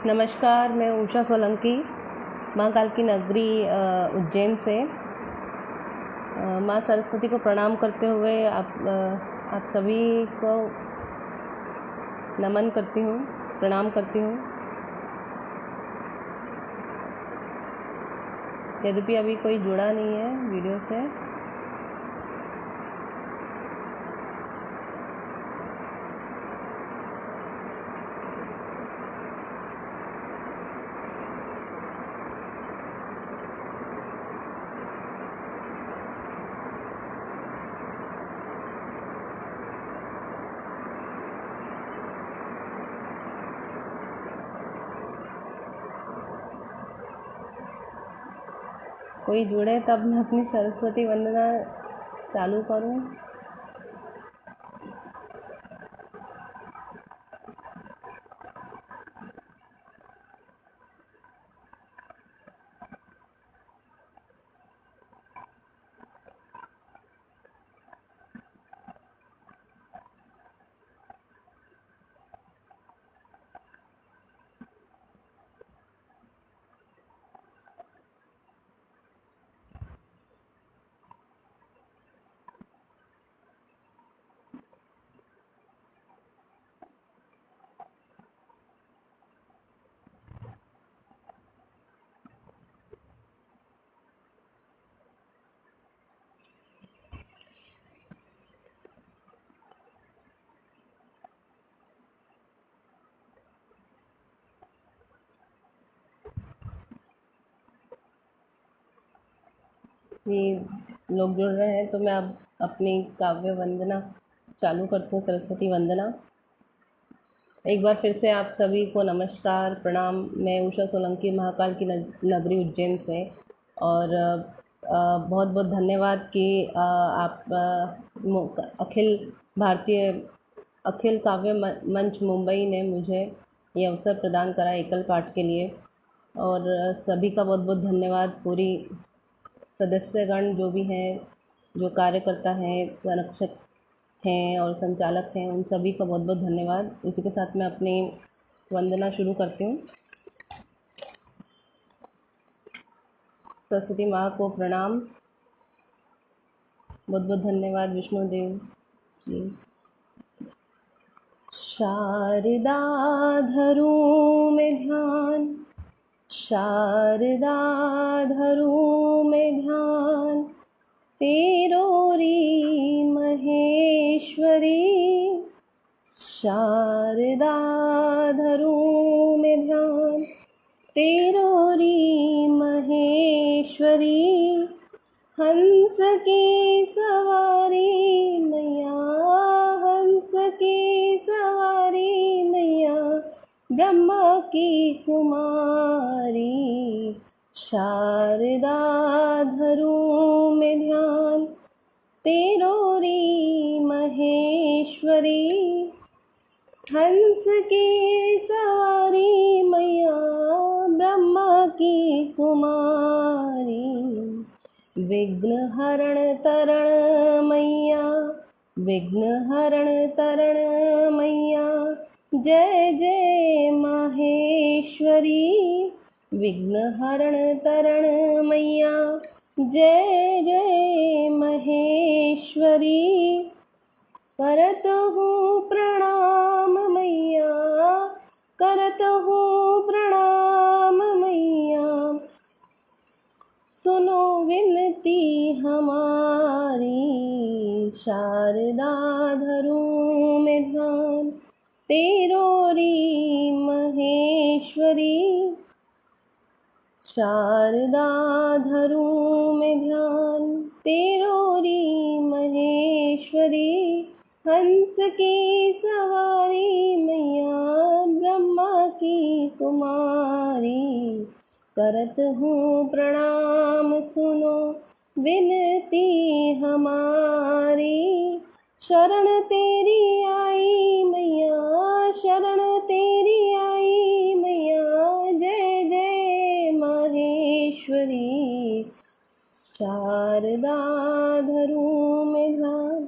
नमस्कार, मैं उषा सोलंकी महाकाल की नगरी उज्जैन से माँ सरस्वती को प्रणाम करते हुए आप सभी को नमन करती हूँ, प्रणाम करती हूँ। यद्यपि अभी कोई जुड़ा नहीं है वीडियो से। कोई जुड़े तब मैं अपनी सरस्वती वंदना चालू करूं। ये लोग जुड़ रहे हैं तो मैं अब अपनी काव्य वंदना चालू करती हूँ, सरस्वती वंदना। एक बार फिर से आप सभी को नमस्कार, प्रणाम। मैं उषा सोलंकी महाकाल की नगरी उज्जैन से, और बहुत बहुत धन्यवाद कि आप अखिल काव्य मंच मुंबई ने मुझे ये अवसर प्रदान करा एकल पाठ के लिए। और सभी का बहुत बहुत धन्यवाद, पूरी सदस्यगण जो भी हैं, जो कार्यकर्ता हैं, संरक्षक हैं और संचालक हैं, उन सभी का बहुत बहुत धन्यवाद। इसी के साथ मैं अपनी वंदना शुरू करती हूँ। सरस्वती माँ को प्रणाम, बहुत बहुत धन्यवाद विष्णुदेव जी। शारदा धरूं मैं ध्यान, शारदा धरूं मैं ध्यान, तेरोरी महेश्वरी। शारदा धरूं मैं ध्यान, तेरोरी महेश्वरी। हंस की सवारी मैया, हंस की सवारी मैया, ब्रह्मा की कुमारी। शारदा धरूं मैं ध्यान, तेरोरी महेश्वरी। हंस की सवारी मैया, ब्रह्मा की कुमारी। विघ्न हरण तरण मैया, विघ्न हरण तरण मैया, जय जय माहेश्वरी। विघ्न हरण तरण मैया, जय जय महेश्वरी। करत हूँ प्रणाम मैया, करत हूँ प्रणाम मैया, सुनो विनती हमारी। शारदा धरूं मैं ध्यान, तेरोरी महेश्वरी। शारदा धरूं मैं ध्यान, तेरोरी महेश्वरी। हंस की सवारी मैया, ब्रह्मा की कुमारी। करत हूँ प्रणाम, सुनो विनती हमारी। शरण तेरी आई मैया, शरण तेरी आई मैया, जय जय माहेश्वरी। शारदा धरूं मैं ध्यान,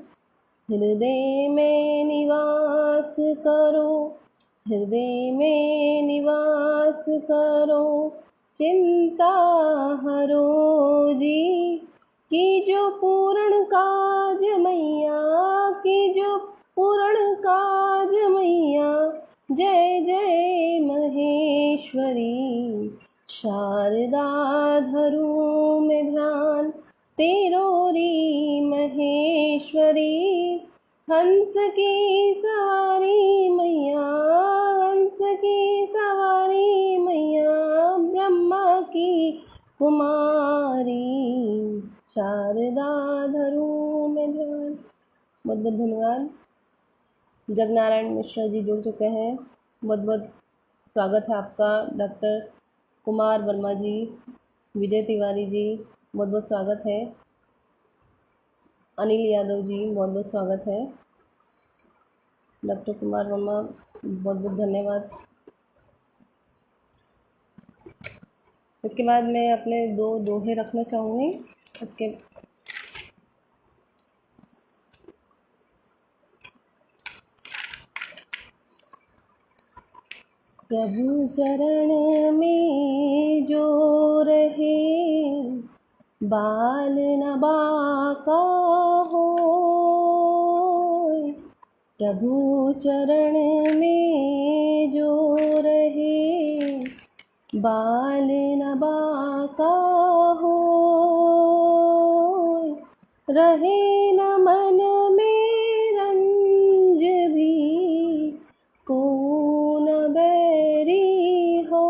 हृदय में निवास करो, हृदय में निवास करो, चिंता हरो जी। कीजो पूर्ण काज मैया, कीजो पूर्ण काज मैया, जय जय महेश्वरी। शारदा धरूं मैं ध्यान तेरो री महेश्वरी। हंस की सवारी मैया, हंस की सवारी मैया, ब्रह्मा की कुमारी। शारदा धरूं मैं ध्यान। बहुत बहुत धन्यवाद। जगनारायण मिश्रा जी जुड़ चुके हैं, बहुत बहुत स्वागत है आपका। डॉक्टर कुमार वर्मा जी, विजय तिवारी जी, बहुत बहुत स्वागत है। अनिल यादव जी, बहुत बहुत स्वागत है। डॉक्टर कुमार वर्मा, बहुत बहुत धन्यवाद। इसके बाद मैं अपने दो दोहे रखना चाहूँगी। उसके प्रभु चरण में जो रहे, बाल न बाका हो। प्रभु चरण में जो रहे, बाल न बाका हो। रहे न मन में रंज भी, को न बैरी हो,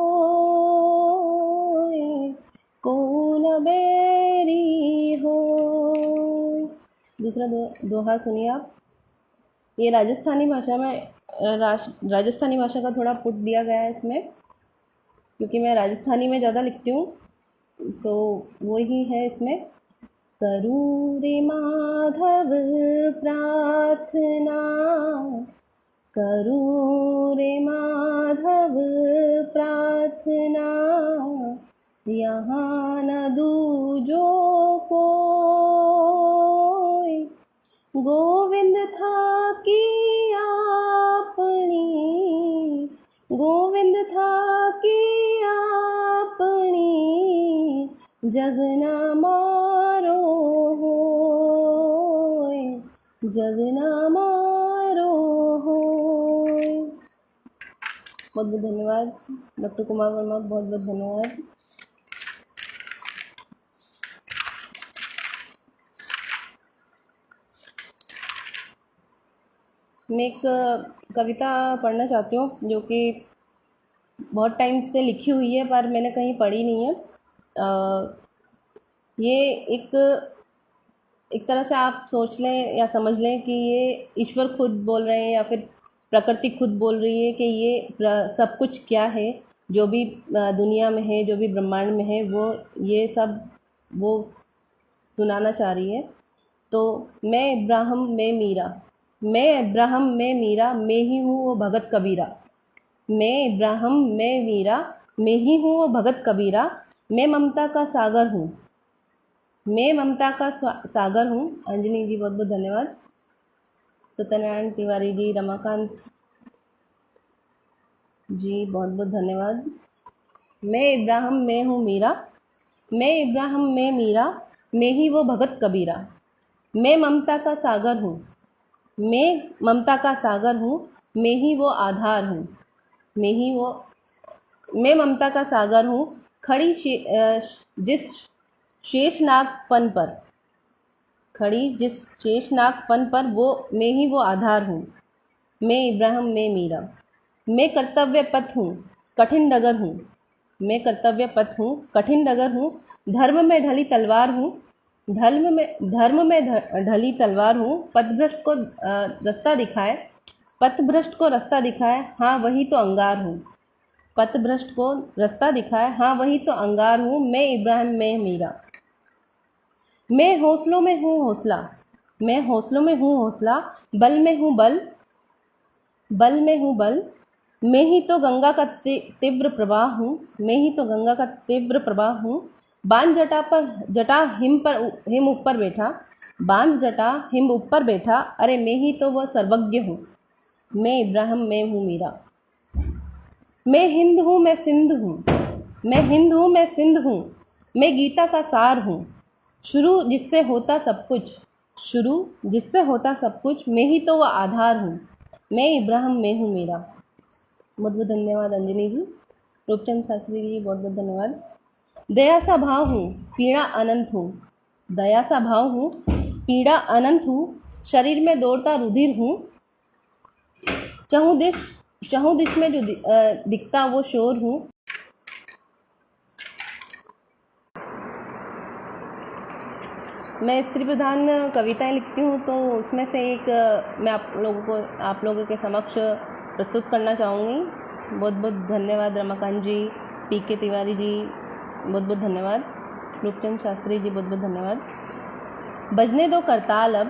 को न बैरी हो। दूसरा दोहा सुनिए आप। ये राजस्थानी भाषा में राजस्थानी भाषा का थोड़ा पुट दिया गया है इसमें, क्योंकि मैं राजस्थानी में ज़्यादा लिखती हूँ, तो वही है इसमें। करूँ रे माधव प्रार्थना, करूँ रे माधव प्रार्थना, यहाँ न दूजो कोई। गोविंद था की आपनी, गोविंद था की आपनी, जग न मारो होय, जग न मारो होय। बहुत बहुत धन्यवाद डॉक्टर कुमार वर्मा, बहुत बहुत धन्यवाद। मैं एक कविता पढ़ना चाहती हूँ, जो कि बहुत टाइम से लिखी हुई है पर मैंने कहीं पढ़ी नहीं है। ये एक तरह से आप सोच लें या समझ लें कि ये ईश्वर खुद बोल रहे हैं, या फिर प्रकृति खुद बोल रही है कि ये सब कुछ क्या है, जो भी दुनिया में है, जो भी ब्रह्मांड में है, वो ये सब वो सुनाना चाह रही है। तो मैं इब्राहिम मैं मीरा, मैं इब्राहिम मैं मीरा, मैं ही हूँ वो भगत कबीरा। मैं इब्राहिम मैं मीरा, मैं ही हूँ वो भगत कबीरा। मैं ममता का सागर हूँ, मैं ममता का सागर हूँ। अंजनी जी, बहुत बहुत धन्यवाद। सत्यनारायण तिवारी जी, रमाकांत जी, बहुत बहुत धन्यवाद। मैं इब्राहिम मैं हूँ मीरा, मैं इब्राहिम मैं मीरा, मैं ही वो भगत कबीरा। मैं ममता का सागर हूँ, मैं ममता का सागर हूँ, मैं ही वो आधार हूँ, मैं ममता का सागर हूँ। खड़ी जिस शेषनाग फन पर, खड़ी जिस शेषनाग फन पर, वो मैं ही वो आधार हूँ। मैं इब्राहिम मैं मीरा। मैं कर्तव्य पथ हूँ, कठिन डगर हूँ, मैं कर्तव्य पथ हूँ, कठिन डगर हूँ। धर्म में ढली तलवार हूँ, धर्म में ढली तलवार हूँ। पथभ्रष्ट को रास्ता दिखाए, पथभ्रष्ट को रास्ता दिखाए, हाँ वही तो अंगार हूँ। पथभ्रष्ट को रास्ता दिखाए, हाँ वही तो अंगार हूँ। मैं इब्राहिम मैं मीरा। मैं हौसलों में हूँ हौसला, मैं हौसलों में हूँ हौसला। बल में हूँ बल, बल में हूँ बल। मैं ही तो गंगा का तीव्र प्रवाह हूँ, मैं ही तो गंगा का तीव्र प्रवाह हूँ। बांध जटा हिम ऊपर बैठा, बांध जटा हिम ऊपर बैठा। अरे मैं ही तो वह सर्वज्ञ हूँ। मैं इब्राहिम मैं हूँ मीरा। मैं हिंद हूँ मैं सिंध हूँ, मैं हिंद हूँ मैं सिंध हूँ, मैं गीता का सार हूँ। शुरू जिससे होता सब कुछ, शुरू जिससे होता सब कुछ, मैं ही तो वह आधार हूँ। मैं इब्राहिम मैं हूँ मेरा। बहुत बहुत धन्यवाद अंजलि जी। रूपचंद शास्त्री जी बहुत बहुत धन्यवाद। दया सा भाव हूँ, पीड़ा अनंत हूँ, दया सा भाव हूँ, पीड़ा अनंत हूँ, शरीर में दौड़ता रुधिर हूँ। चहुँ दिश में जो दिखता वो शोर हूँ। मैं स्त्री प्रधान कविताएं लिखती हूँ, तो उसमें से एक मैं आप लोगों के समक्ष प्रस्तुत करना चाहूँगी। बहुत बहुत धन्यवाद रमाकांत जी, पीके तिवारी जी, बहुत बहुत धन्यवाद। रूपचंद शास्त्री जी बहुत बहुत धन्यवाद। बजने दो करताल अब,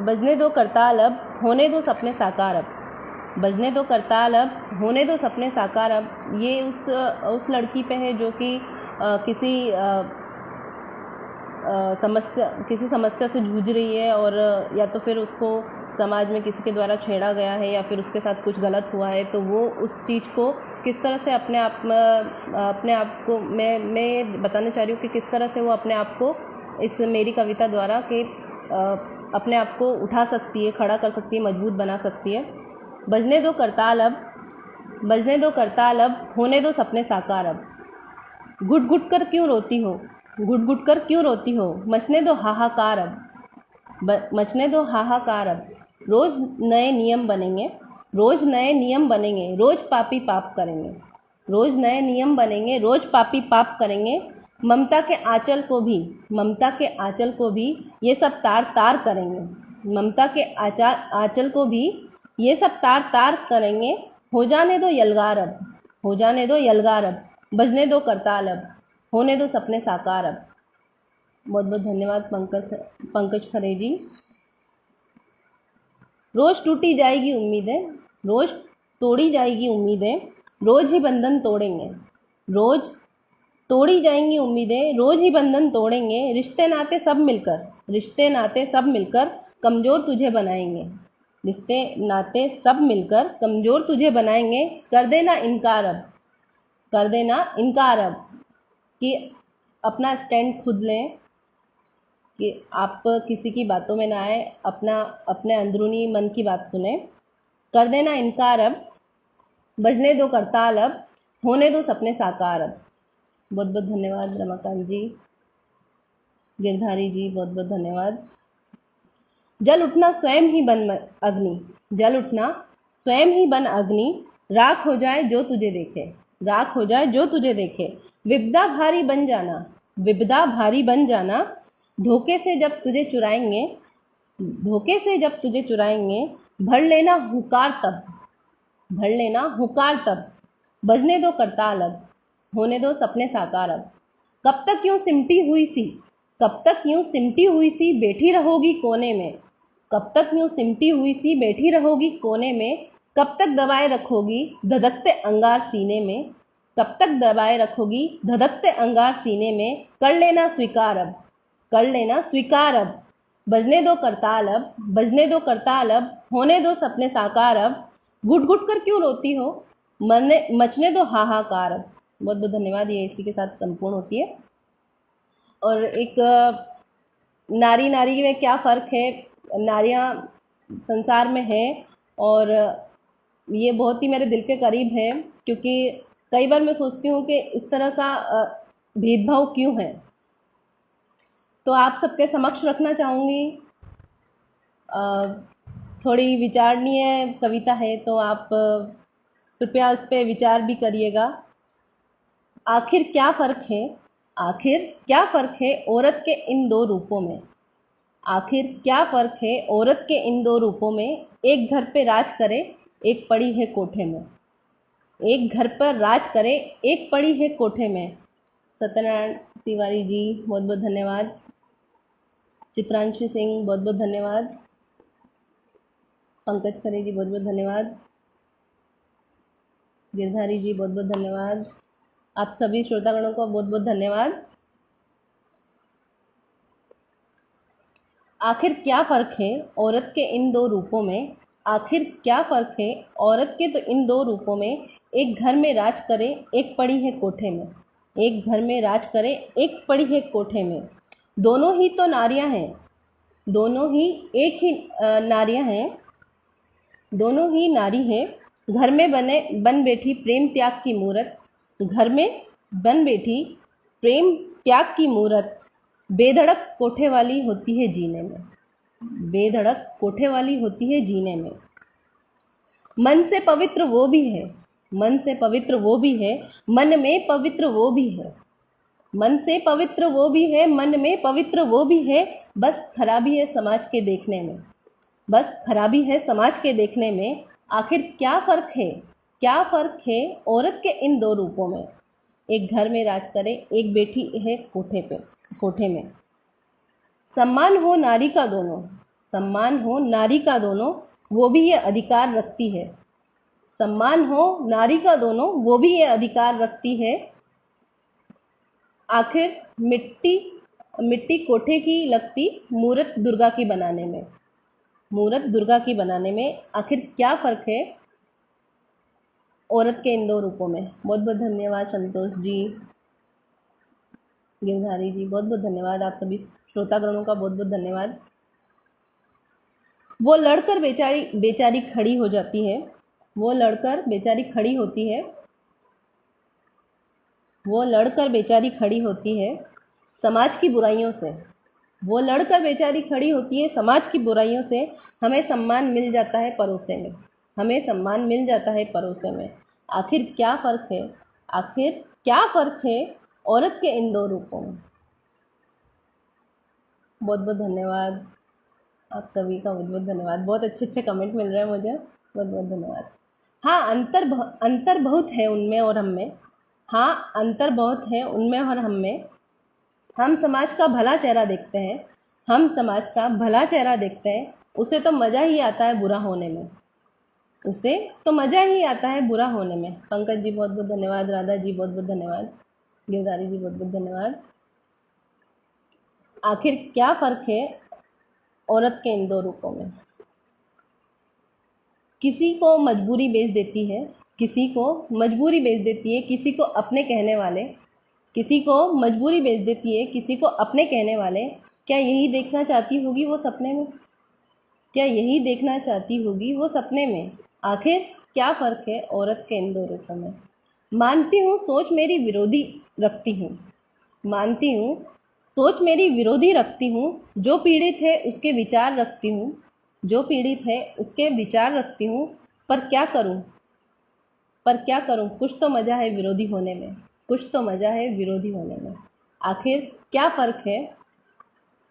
बजने दो करताल अब, होने दो सपने साकार अब। बजने दो करताल अब, होने दो सपने साकार अब। ये उस लड़की पे है जो कि किसी समस्या से जूझ रही है, और या तो फिर उसको समाज में किसी के द्वारा छेड़ा गया है, या फिर उसके साथ कुछ गलत हुआ है, तो वो उस चीज़ को किस तरह से अपने आप को मैं बताना चाह रही हूँ कि किस तरह से वो अपने आप को इस मेरी कविता द्वारा कि अपने आप को उठा सकती है, खड़ा कर सकती है, मजबूत बना सकती है। बजने दो करताल अब, बजने दो करताल अब, होने दो सपने साकार अब। घुट घुट कर क्यों रोती हो, घुट घुट कर क्यों रोती हो, मचने दो हाहाकार अब, मचने दो हाहाकार अब। रोज नए नियम बनेंगे, रोज नए नियम बनेंगे, रोज पापी पाप करेंगे, रोज नए नियम बनेंगे, रोज पापी पाप करेंगे। ममता के आंचल को भी, ममता के आंचल को भी ये सब तार तार करेंगे, ममता के आंचल को भी ये सब तार तार करेंगे। हो जाने दो यलगार अब, हो जाने दो यलगार अब, बजने दो करताल अब, होने दो सपने साकार अब। बहुत बहुत धन्यवाद पंकज खरे जी। रोज टूटी जाएगी उम्मीदें, रोज तोड़ी जाएगी उम्मीदें, रोज ही बंधन तोड़ेंगे, रोज तोड़ी जाएंगी उम्मीदें, रोज ही बंधन तोड़ेंगे। रिश्ते नाते सब मिलकर, रिश्ते नाते सब मिलकर कमजोर तुझे बनाएंगे, रिश्ते नाते सब मिलकर कमजोर तुझे बनाएंगे। कर देना इनकार अब, कर देना इनकार अब, कि अपना स्टैंड खुद लें, कि आप किसी की बातों में ना आए, अपने अंदरूनी मन की बात सुने। कर देना इनकार अब, बजने दो करताल अब, होने दो सपने साकार अब। बहुत बहुत धन्यवाद रमाकांत जी, गिरधारी जी बहुत बहुत धन्यवाद। जल उठना स्वयं ही बन अग्नि, जल उठना स्वयं ही बन अग्नि, राख हो जाए जो तुझे देखे, राख हो जाए जो तुझे देखे। विपदा भारी बन जाना, विपदा भारी बन जाना, धोखे से जब तुझे चुराएंगे, धोखे से जब तुझे चुराएंगे। भर लेना हुकार तब, भर लेना हुकार तब, बजने दो करताल अब, होने दो सपने साकार अब। कब तक यूं सिमटी हुई सी, कब तक यूं सिमटी हुई सी बैठी रहोगी कोने में, कब तक यूं सिमटी हुई सी बैठी रहोगी कोने में। कब तक दबाए रखोगी धधकते अंगार सीने में, कब तक दबाए रखोगी धधकते अंगार सीने में। कर लेना स्वीकार अब, कर लेना स्वीकार अब, बजने दो करताल अब, बजने दो करताल अब, होने दो सपने साकार अब। घुट घुट कर क्यों रोती हो, मचने दो हाहाकार अब। बहुत बहुत धन्यवाद। ये इसी के साथ संपूर्ण होती है। और एक नारी नारी में क्या फ़र्क है, नारियां संसार में हैं, और ये बहुत ही मेरे दिल के करीब है, क्योंकि कई बार मैं सोचती हूँ कि इस तरह का भेदभाव क्यों है। तो आप सबके समक्ष रखना चाहूँगी। थोड़ी विचारणीय कविता है, तो आप कृपया इस पर विचार भी करिएगा। आखिर क्या फ़र्क है, आखिर क्या फ़र्क है औरत के इन दो रूपों में, आखिर क्या फ़र्क है औरत के इन दो रूपों में। एक घर पे राज करे, एक पड़ी है कोठे में, एक घर पर राज करे, एक पड़ी है कोठे में। सत्यनारायण तिवारी जी बहुत बहुत धन्यवाद। चित्रांशु सिंह बहुत बहुत धन्यवाद। पंकज खरे जी बहुत बहुत धन्यवाद। गिरधारी जी बहुत बहुत धन्यवाद। आप सभी श्रोतागणों को बहुत बहुत धन्यवाद। आखिर क्या फ़र्क है औरत के इन दो रूपों में, आखिर क्या फर्क है औरत के तो इन दो रूपों में, एक घर में राज करे एक पड़ी है कोठे में। एक घर में राज करे एक पड़ी है कोठे में। दोनों ही तो नारियां हैं, दोनों ही एक ही नारियां हैं, दोनों ही नारी हैं। घर में बन बैठी प्रेम त्याग की मूरत। घर में बन बैठी प्रेम त्याग की मूरत। बेधड़क कोठे वाली होती है जीने में, बेधड़क कोठे वाली होती है जीने में। मन से पवित्र वो भी है, मन से पवित्र वो भी है, मन में पवित्र वो भी है। मन से पवित्र वो भी है, मन में पवित्र वो भी है। बस खराबी है समाज के देखने में, बस खराबी है समाज के देखने में। आखिर क्या फ़र्क है, क्या फ़र्क है औरत के इन दो रूपों में। एक घर में राज करे एक बैठी है कोठे में। सम्मान हो नारी का दोनों, सम्मान हो नारी का दोनों, वो भी ये अधिकार रखती है। सम्मान हो नारी का दोनों, वो भी ये अधिकार रखती है। आखिर मिट्टी कोठे की लगती मूरत दुर्गा की बनाने में, मूरत दुर्गा की बनाने में। आखिर क्या फ़र्क है औरत के इन दो रूपों में। बहुत बहुत धन्यवाद संतोष जी, गिरधारी जी, बहुत बहुत धन्यवाद। आप सभी श्रोतागणों का बहुत बहुत धन्यवाद। वो लड़कर बेचारी खड़ी हो जाती है, वो लड़कर बेचारी खड़ी होती है, वो लड़कर बेचारी खड़ी होती है समाज की बुराइयों से। वो लड़कर बेचारी खड़ी होती है समाज की बुराइयों से। हमें सम्मान मिल जाता है परोसे में, हमें सम्मान मिल जाता है परोसे में। आखिर क्या फ़र्क है, आखिर क्या फ़र्क है औरत के इन दो रूपों में। बहुत बहुत धन्यवाद आप सभी का, बहुत बहुत धन्यवाद। बहुत अच्छे अच्छे कमेंट मिल रहे हैं मुझे, बहुत बहुत धन्यवाद। हाँ, अंतर बहुत है उनमें और हम में। हाँ, अंतर बहुत है उनमें और हम में। हम समाज का भला चेहरा देखते हैं, हम समाज का भला चेहरा देखते हैं। उसे तो मज़ा ही आता है बुरा होने में, उसे तो मज़ा ही आता है बुरा होने में। पंकज जी बहुत बहुत धन्यवाद, राधा जी बहुत बहुत धन्यवाद, गिरधारी जी बहुत बहुत धन्यवाद। आखिर क्या फ़र्क है औरत के इन दो रूपों में। किसी को मजबूरी बेच देती है, किसी को मजबूरी बेच देती है, किसी को अपने कहने वाले, किसी को मजबूरी बेच देती है, किसी को अपने कहने वाले। क्या यही देखना चाहती होगी वो सपने में, क्या यही देखना चाहती होगी वो सपने में। आखिर क्या फ़र्क है औरत के इन दो रूपों में। मानती हूँ सोच मेरी विरोधी रखती हूँ, मानती हूँ सोच मेरी विरोधी रखती हूँ। जो पीड़ित है उसके विचार रखती हूँ, जो पीड़ित है उसके विचार रखती हूँ। पर क्या करूँ, पर क्या करूँ, कुछ तो मज़ा है विरोधी होने में, कुछ तो मज़ा है विरोधी होने में। आखिर क्या फ़र्क है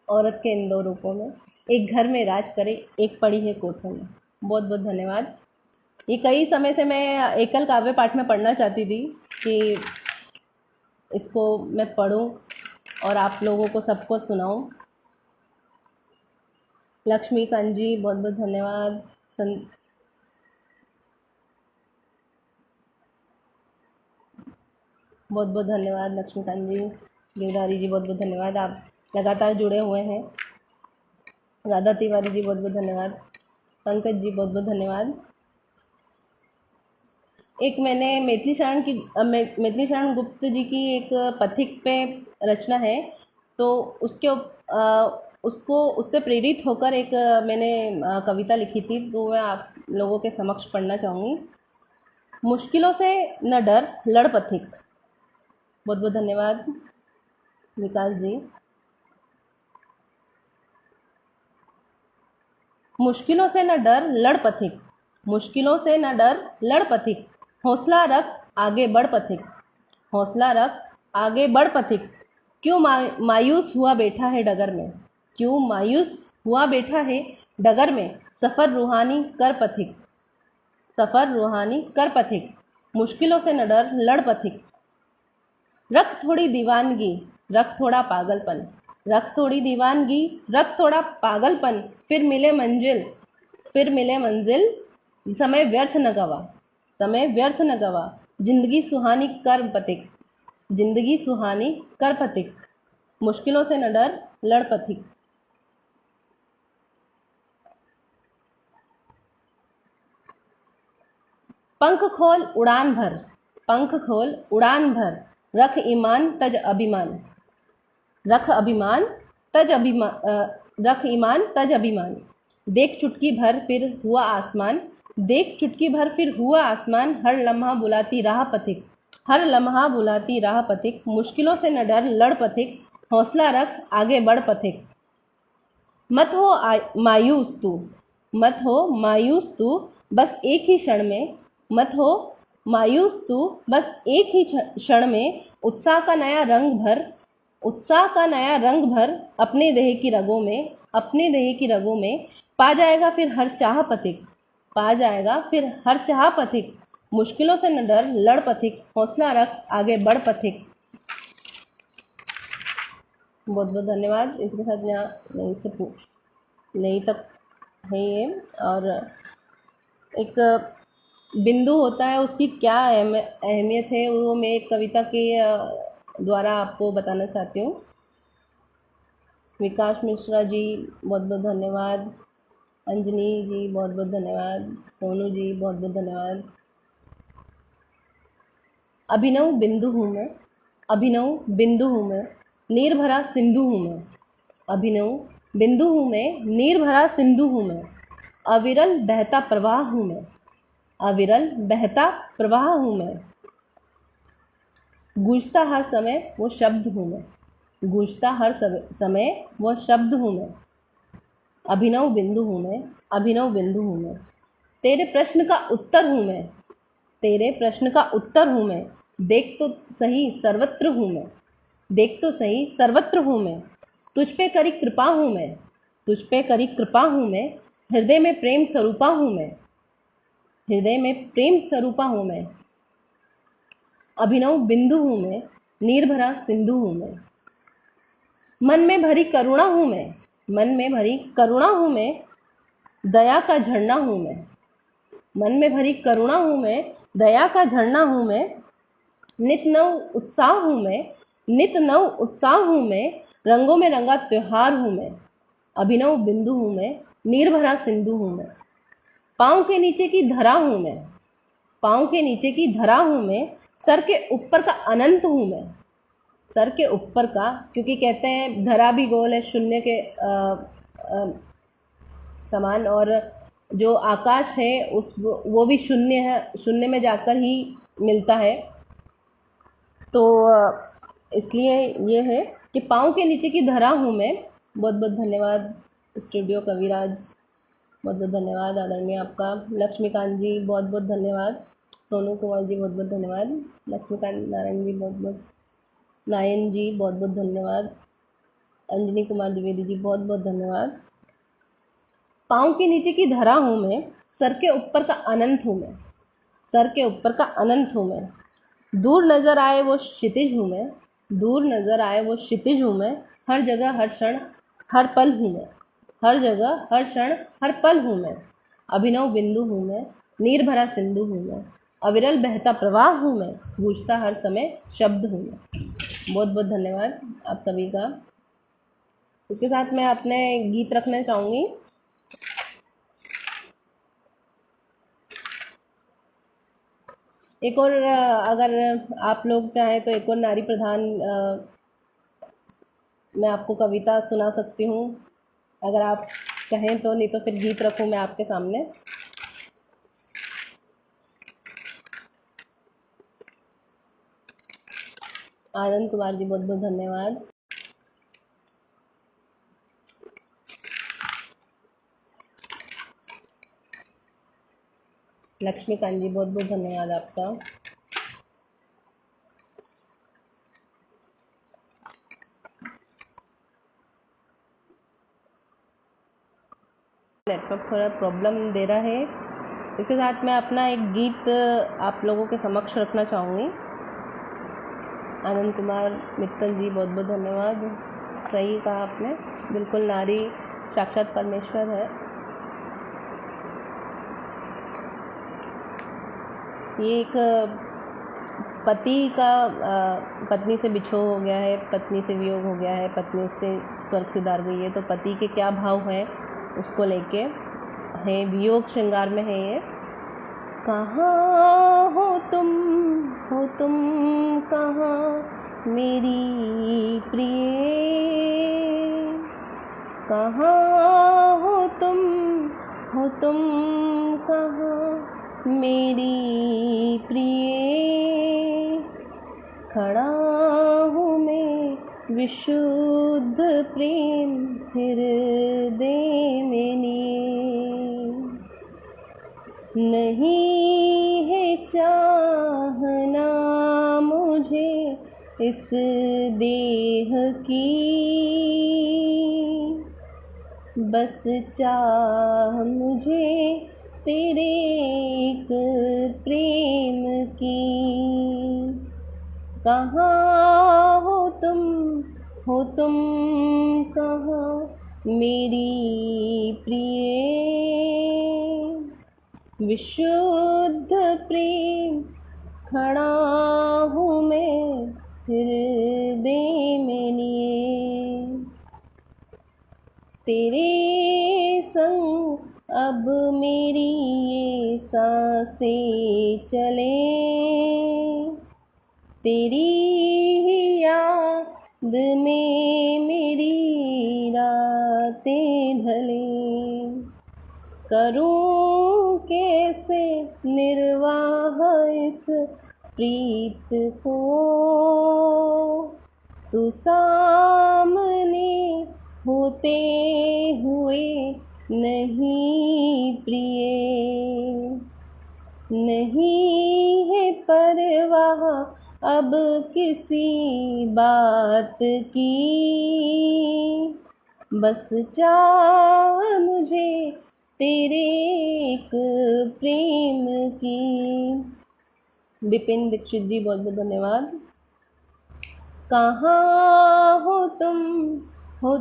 औरत के इन दो रूपों में। एक घर में राज करे एक पड़ी है कोठों में। बहुत बहुत धन्यवाद। ये कई समय से मैं एकल काव्य पाठ में पढ़ना चाहती थी कि इसको मैं पढूं और आप लोगों को सबको सुनाऊं। लक्ष्मीकांत जी बहुत बहुत धन्यवाद। बहुत बहुत धन्यवाद लक्ष्मीकांत जी, गिरधारी जी बहुत बहुत धन्यवाद, आप लगातार जुड़े हुए हैं। राधा तिवारी जी बहुत बहुत धन्यवाद, पंकज जी बहुत बहुत धन्यवाद। एक मैंने मैथिली शरण गुप्त जी की एक पथिक पे रचना है, तो उससे प्रेरित होकर एक मैंने कविता लिखी थी, तो मैं आप लोगों के समक्ष पढ़ना चाहूँगी। मुश्किलों से न डर लड़ पथिक। बहुत बहुत धन्यवाद विकास जी। मुश्किलों से न डर लड़ पथिक, मुश्किलों से न डर लड़ पथिक। हौसला रख आगे बढ़ पथिक, हौसला रख आगे बढ़ पथिक। क्यों मायूस हुआ बैठा है डगर में, क्यों मायूस हुआ बैठा है डगर में। सफ़र रूहानी कर पथिक, सफ़र रूहानी कर पथिक। मुश्किलों से न डर लड़ पथिक। रख थोड़ी दीवानगी रख थोड़ा पागलपन, रख थोड़ी दीवानगी रख थोड़ा पागलपन। फिर मिले मंजिल, फिर मिले मंजिल। समय व्यर्थ न गवा, समय व्यर्थ न गवा। जिंदगी सुहानी कर पथिक, जिंदगी सुहानी कर पथिक। मुश्किलों से न डर लड़ पथिक। पंख खोल उड़ान भर, पंख खोल उड़ान भर, रख ईमान तज अभिमान, रख अभिमान तज अभिमान, रख ईमान तज अभिमान। देख चुटकी भर फिर हुआ आसमान, देख चुटकी भर फिर हुआ आसमान, हर लम्हा बुलाती राह पथिक, हर लम्हा बुलाती राह पथिक। मुश्किलों से न डर लड़ पथिक, हौसला रख आगे बढ़ पथिक। मत हो मायूस तू, मत हो मायूस तू, बस एक ही क्षण में, मत हो मायूस तू, बस एक ही क्षण में। उत्साह का नया रंग भर, उत्साह का नया रंग भर, अपने देह की रगों में, अपने देह की रगों में। पा जाएगा फिर हर चाह पथिक, पा जाएगा फिर हर चाह पथिक। मुश्किलों से न डर लड़ पथिक, हौसला रख आगे बढ़ पथिक। बहुत बहुत धन्यवाद। इसके साथ यहाँ नहीं तक है ये। और एक बिंदु होता है, उसकी क्या अहमियत है, वो मैं एक कविता के द्वारा आपको बताना चाहती हूँ। विकास मिश्रा जी बहुत बहुत धन्यवाद, अंजनी जी बहुत बहुत धन्यवाद, सोनू जी बहुत बहुत धन्यवाद। अभिनव बिंदु हूँ मैं, अभिनव बिंदु हूँ मैं, नीर भरा सिंधु हूँ मैं, अभिनव बिंदु हूँ मैं, नीर भरा सिंधु हूँ मैं। अविरल बहता प्रवाह हूँ मैं, अविरल बहता प्रवाह हूँ मैं। गूंजता हर समय वो शब्द हूँ मैं, गूंजता हर समय वो शब्द हूँ मैं। अभिनव बिंदु हूँ मैं, अभिनव बिंदु हूँ मैं। तेरे प्रश्न का उत्तर हूँ मैं, तेरे प्रश्न का उत्तर हूँ मैं। देख तो सही सर्वत्र हूँ मैं, देख तो सही सर्वत्र हूँ मैं। तुझ पे करी कृपा हूँ मैं, तुझ पे करी कृपा हूँ मैं। हृदय में प्रेम स्वरूपा हूँ मैं, हृदय में प्रेम स्वरूपा हूँ मैं। अभिनव बिंदु हूँ मैं, नीर भरा सिंधु हूँ मैं। मन में भरी करुणा हूँ मैं, मन में भरी करुणा हूँ मैं। दया का झरना हूँ मैं, मन में भरी करुणा हूँ मैं। दया का झरना हूँ मैं। नित नव उत्साह हूँ मैं, नित नव उत्साह हूँ मैं। रंगों में रंगा त्योहार हूँ मैं। अभिनव बिंदु हूँ मैं, नीर भरा सिंधु हूँ मैं। पाँव के नीचे की धरा हूँ मैं, पाँव के नीचे की धरा हूँ मैं। सर के ऊपर का अनंत हूँ मैं, सर के ऊपर का, क्योंकि कहते हैं धरा भी गोल है शून्य के समान, और जो आकाश है उस वो भी शून्य है, शून्य में जाकर ही मिलता है। तो इसलिए ये है कि पाँव के नीचे की धरा हूँ मैं। बहुत बहुत धन्यवाद स्टूडियो कविराज, बहुत बहुत धन्यवाद आदरणीय आपका। लक्ष्मीकांत जी बहुत बहुत धन्यवाद, सोनू कुमार जी बहुत बहुत धन्यवाद, लक्ष्मीकांत नारायण जी बहुत बहुत, नायन जी बहुत बहुत धन्यवाद, अंजनी कुमार द्विवेदी जी बहुत बहुत धन्यवाद। पाँव के नीचे की धरा हूँ मैं, सर के ऊपर का अनंत हूँ मैं, सर के ऊपर का अनंत हूँ मैं। दूर नज़र आए वो क्षितिज हूँ मैं, दूर नज़र आए वो क्षितिज हूँ मैं। हर जगह हर क्षण हर पल हूँ मैं, हर जगह हर क्षण हर पल हूँ मैं। अभिनव बिंदु हूँ मैं, नीर भरा सिंधु हूँ मैं। अविरल बहता प्रवाह हूँ मैं, गूंजता हर समय शब्द हूँ मैं। बहुत बहुत धन्यवाद आप सभी का। इसके साथ मैं अपने गीत रखना चाहूँगी। एक और अगर आप लोग चाहें तो एक और नारी प्रधान मैं आपको कविता सुना सकती हूँ, अगर आप कहें तो, नहीं तो फिर गीत रखूँ मैं आपके सामने। आनंद कुमार जी बहुत बहुत धन्यवाद। लक्ष्मीकांत जी बहुत बहुत धन्यवाद आपका। नेटवर्क थोड़ा प्रॉब्लम दे रहा है। इसके साथ मैं अपना एक गीत आप लोगों के समक्ष रखना चाहूँगी। आनंद कुमार मित्तल जी बहुत बहुत धन्यवाद। सही कहा आपने, बिल्कुल नारी साक्षात परमेश्वर है। ये एक पति का पत्नी से बिछोह हो गया है, पत्नी से वियोग हो गया है, पत्नी उससे स्वर्ग सिधार गई है, तो पति के क्या भाव हैं उसको लेके है, वियोग श्रृंगार में है ये। कहाँ हो तुम कहाँ मेरी प्रिय, कहाँ हो तुम कहाँ मेरी प्रिय। खड़ा हूँ मैं विशुद्ध प्रेम हृदय में लिए, नहीं है चाहना मुझे इस देह की, बस चाह मुझे तेरे एक प्रेम की। कहाँ हो तुम कहाँ मेरी प्रिय। विशुद्ध प्रेम खड़ा हूँ मैं हृदय में लिए, तेरे संग अब मेरी ये सांसें चले, तेरी ही याद में मेरी रातें ढले। करूं कैसे निर्वाह इस प्रीत को, तू सामने होते हुए नहीं प्रिय। नहीं है परवाह अब किसी बात की, बस चाह मुझे तेरे एक प्रेम की। विपिन दीक्षित जी, बहुत बहुत धन्यवाद। कहाँ हो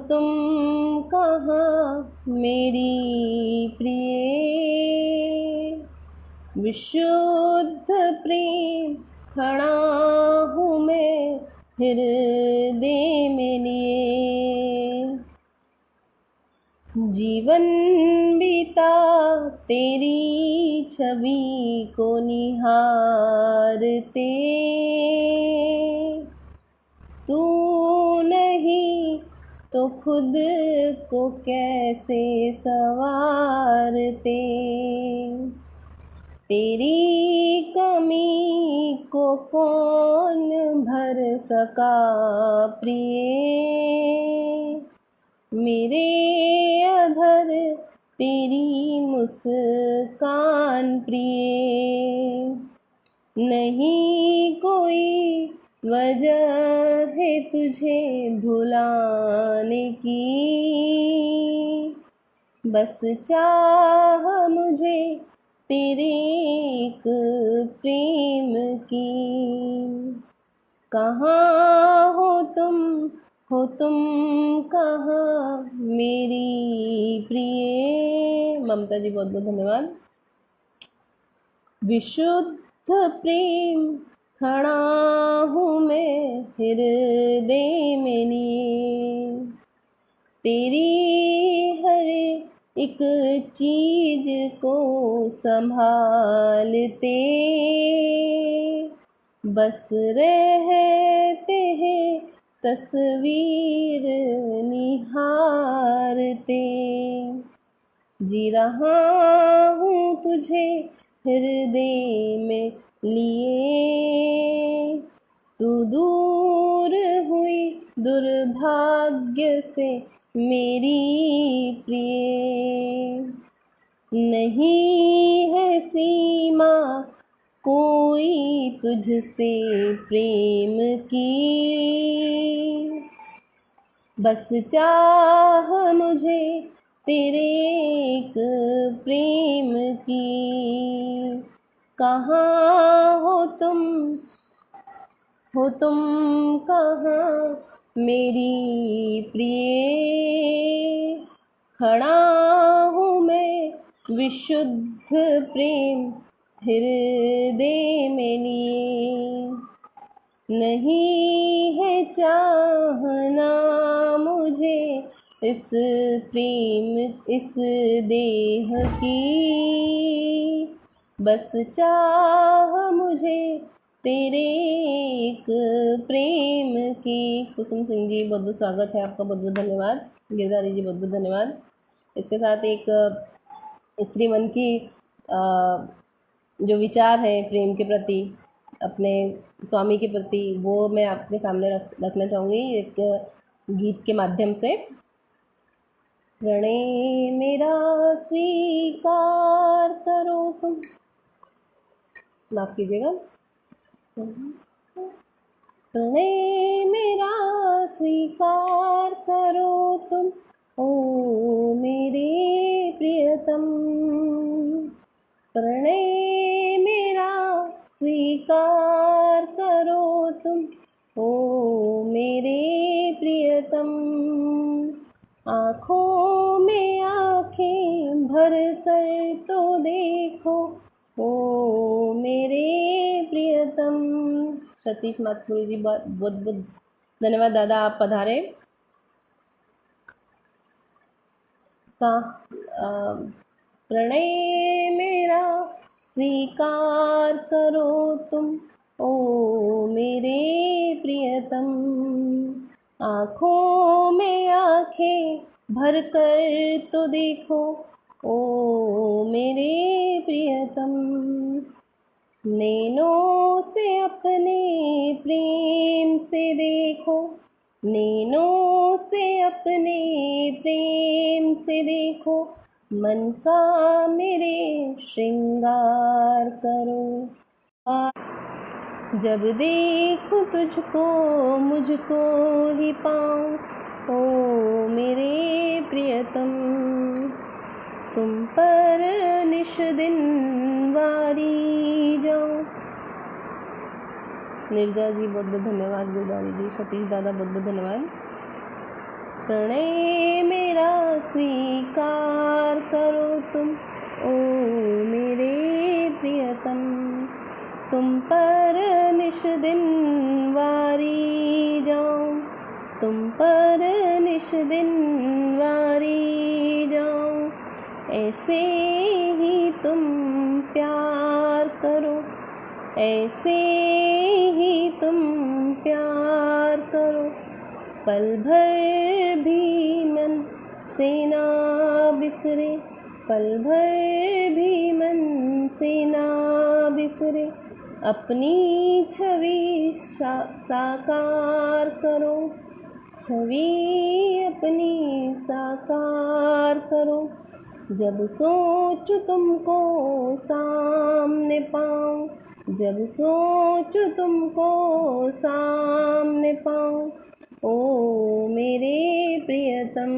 तुम कहाँ मेरी प्रिय। विशुद्ध प्रेम खड़ा हूँ मैं हृदय में लिए, जीवन बीता तेरी छवि को निहारते, तू नहीं तो खुद को कैसे संवारते। तेरी कमी को कौन भर सका प्रिय, मेरे अधर तेरी मुस्कान प्रिय। नहीं कोई वजह है तुझे भुलाने की, बस चाह मुझे तेरे एक प्रेम की। कहाँ हो तुम कहाँ मेरी प्रिय। ममता जी, बहुत बहुत धन्यवाद। विशुद्ध प्रेम खड़ा हूँ मैं हृदय में लिए, तेरी हर एक चीज को संभालते, बस रहते हैं तस्वीर निहारते। जी रहा हूँ तुझे हृदय में लिए, तू दूर हुई दुर्भाग्य से मेरी प्रिय। नहीं है सीमा कोई तुझसे प्रेम की, बस चाह मुझे तेरे एक प्रेम की। कहाँ हो तुम कहाँ मेरी प्रिय। खड़ा हूँ मैं विशुद्ध प्रेम हृदय में लिए, नहीं है चाहना मुझे इस प्रेम इस देह की, बस चाह मुझे तेरे एक प्रेम की। कुसुम सिंह जी बहुत बहुत स्वागत है आपका, बहुत बहुत धन्यवाद। गिरधारी जी बहुत बहुत धन्यवाद। इसके साथ एक स्त्री मन की जो विचार है प्रेम के प्रति, अपने स्वामी के प्रति, वो मैं आपके सामने रखना चाहूँगी एक गीत के माध्यम से। प्रणय मेरा स्वीकार करो तुम, माफ कीजिएगा। प्रणय मेरा स्वीकार करो तुम, ओ मेरे प्रियतम। प्रणय मेरा स्वीकार करो तुम, ओ मेरे प्रियतम। आँखों में आँखें भर कर तो देखो, ओ मेरे प्रियतम। सतीश मातपुरी जी बहुत बहुत धन्यवाद दादा, आप पधारे। प्रणय मेरा स्वीकार करो तुम, ओ मेरे प्रियतम। आँखों में आँखें भर कर तो देखो, ओ मेरे प्रियतम। नैनों से अपने प्रेम से देखो, नैनों से अपने प्रेम से देखो, मन का मेरे श्रृंगार करो। जब देखूं तुझको मुझको ही पाऊं, ओ मेरे प्रियतम। तुम पर निश दिन वारी जाऊं। निर्जा जी बहुत बहुत धन्यवाद, गुरदारी जी, सतीश दादा बहुत बहुत धन्यवाद। प्रणय मेरा स्वीकार करो तुम, ओ मेरे प्रियतम। तुम पर निश दिन वारी जाऊं, तुम पर निश दिन वारी जाऊं। ऐसे ही तुम प्यार करो, ऐसे ही तुम प्यार करो। पल भर भी मन से ना बिसरे, पल भर भी मन से ना बिसरे। अपनी छवि साकार करो, छवि अपनी साकार करो। जब सोचूं तुमको सामने पाऊं, जब सोचूं तुमको सामने पाऊं, ओ मेरे प्रियतम।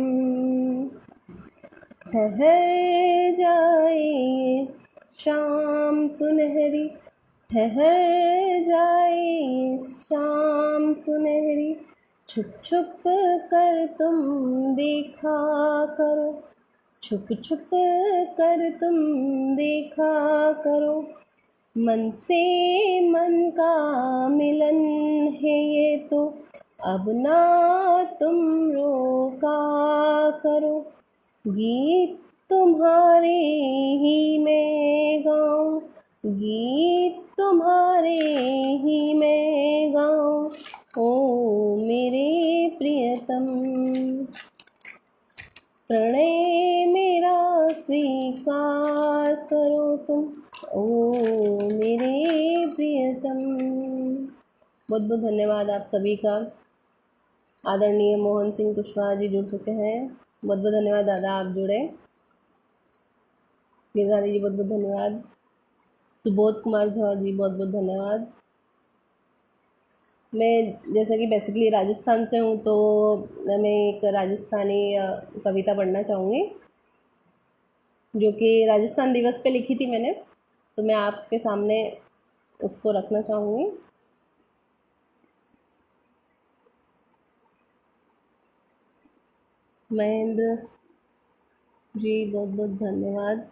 ठहर जाए शाम सुनहरी, ठहर जाए शाम सुनहरी। छुप छुप कर तुम देखा करो, छुप छुप कर तुम देखा करो। मन से मन का मिलन है ये तो, अब ना तुम रोका करो। गीत तुम्हारे ही मैं गाऊं, गीत तुम्हारे ही मैं गाऊं, ओ मेरे प्रियतम। प्रणय मेरा स्वीकार करो तुम, ओ मेरे प्रियतम। बहुत बहुत धन्यवाद आप सभी का। आदरणीय मोहन सिंह कुशवाहा जी जुड़ चुके हैं, बहुत बहुत धन्यवाद दादा आप जुड़े। गिरधारी जी बहुत बहुत धन्यवाद। सुबोध कुमार झा जी बहुत बहुत धन्यवाद। मैं जैसा कि बेसिकली राजस्थान से हूँ, तो मैं एक राजस्थानी कविता पढ़ना चाहूँगी जो कि राजस्थान दिवस पे लिखी थी मैंने, तो मैं आपके सामने उसको रखना चाहूँगी। महेंद्र जी बहुत बहुत धन्यवाद।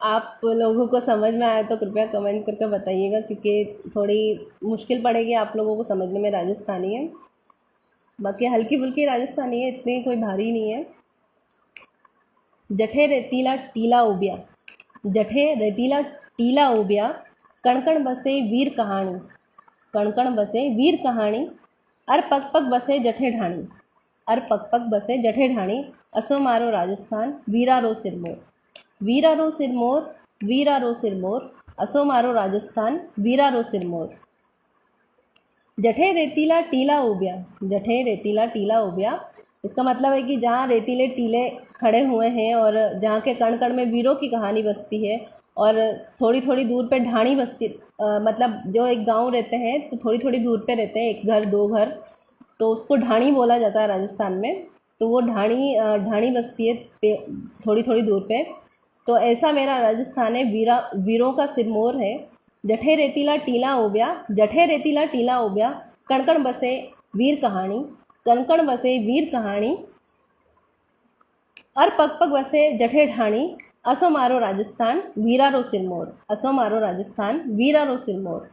आप लोगों को समझ में आया तो कृपया कमेंट करके बताइएगा, क्योंकि थोड़ी मुश्किल पड़ेगी आप लोगों को समझने में, राजस्थानी है। बाकी हल्की फुल्की राजस्थानी है, इतनी कोई भारी नहीं है। जठे रेतीला टीला उबिया, जठे रेतीला टीला उबिया, कणकण बसे वीर कहानी, कणकण बसे वीर कहानी, अर पग पग बसे जठे ढाणी, अर पग पग बसे जठे ढाणी, असो मारो राजस्थान वीरा रो सिरमोर, वीरा रो सिरमोर, वीरा रो सिरमोर, असो मारो राजस्थान वीरा रो सिरमोर। जठे रेतीला टीला उबिया, जठे रेतीला टीला उबिया, इसका मतलब है कि जहाँ रेतीले टीले खड़े हुए हैं और जहाँ के कण कण में वीरों की कहानी बसती है, और थोड़ी थोड़ी दूर पे ढाणी बसती, मतलब जो एक गांव रहते हैं तो थोड़ी थोड़ी दूर पे रहते हैं, एक घर दो घर, तो उसको ढाणी बोला जाता है राजस्थान में। तो वो ढाणी बसती है थोड़ी थोड़ी दूर पे। तो ऐसा मेरा राजस्थान है, वीरों का सिरमौर है। जठे रेतीला टीला ओब्या, जठे रेतीला टीला ओब्या, कणकण बसे वीर कहानी, कणकण बसे वीर कहानी, अर पग पग बसे जठे ढाणी, असो मारो राजस्थान वीरा रो सिरमौर, असो मारो राजस्थान वीरा रो सिरमौर।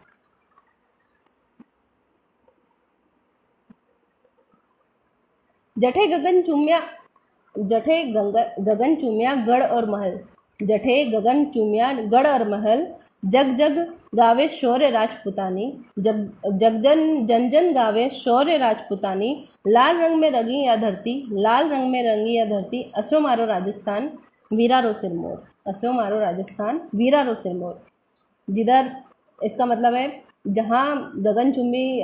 जठे गगन चूमिया, जठे गगन चूमिया गढ़ और महल, जठे गगन चूमिया गढ़ और महल, जग जग गावे शौर्य राजपुतानी, जग जन जन गावे शौर्य राजपुतानी, लाल रंग में रंगी या धरती, लाल रंग में रंगी या धरती, असो मारो राजस्थान वीरा रो सिरमौर, असो मारो राजस्थान वीरा रो सिरमौर। जिधर, इसका मतलब है जहाँ गगनचुंबी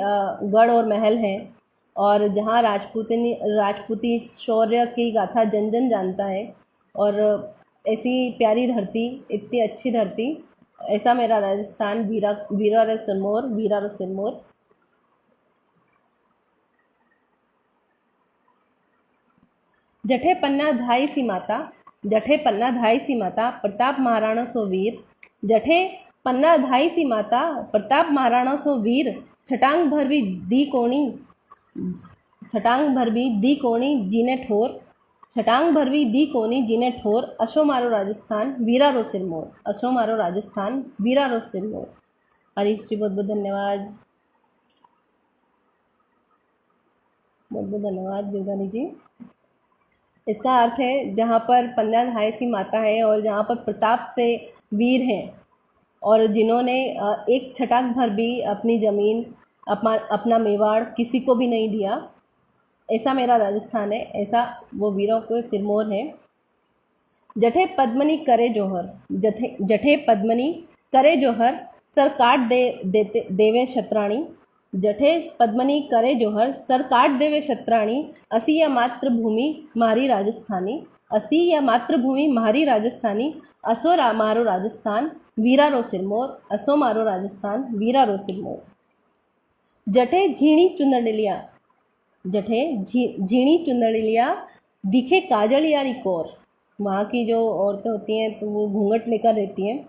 गढ़ और महल हैं, और जहाँ राजपूती शौर्य की गाथा जन जन जानता है, और ऐसी प्यारी धरती, इतनी अच्छी धरती, ऐसा मेरा राजस्थान वीरा रो सिरमौर, वीरा रो सिरमौर। जठे पन्ना धाई सी माता, जठे पन्ना धाई सी माता, प्रताप महाराणा सो वीर, जठे पन्ना धाई सी माता, प्रताप महाराणा सो वीर, छटांग भर भी दी कोणी, छटांग भर भी दी कोणी जीने ठोर, छटांग भर भी दी कोणी जीने ठोर, असो मारो राजस्थान वीरा रो सिरमौर, असो मारो राजस्थान वीरा रो सिरमौर। हरीश जी बहुत बहुत धन्यवाद, बहुत बहुत धन्यवाद गिरधारी जी। इसका अर्थ है जहाँ पर पन्ना धाई सी माता है और जहाँ पर प्रताप से वीर हैं, और जिन्होंने एक छटाक भर भी अपनी ज़मीन, अपना मेवाड़ किसी को भी नहीं दिया, ऐसा मेरा राजस्थान है, ऐसा वो वीरों के सिरमौर है। जठे पद्मनी करे जोहर, जठे पद्मनी करे जोहर, सर काट देवे शत्राणी, जठे पद्मनी करे जोहर, सर काट देवे शत्राणी, असी या मातृभूमि मारी राजस्थानी, असी या मातृभूमि मारी राजस्थानी, असो मारो राजस्थान वीरा रो सिरमौर, असो मारो राजस्थान वीरा रो सिरमौर। जठे झीणी चुंदड़िया, जठे झीणी चुंदड़िया, दिखे काजल यारी कोर, वहाँ की जो औरतें होती हैं तो वो घूंघट लेकर रहती हैं,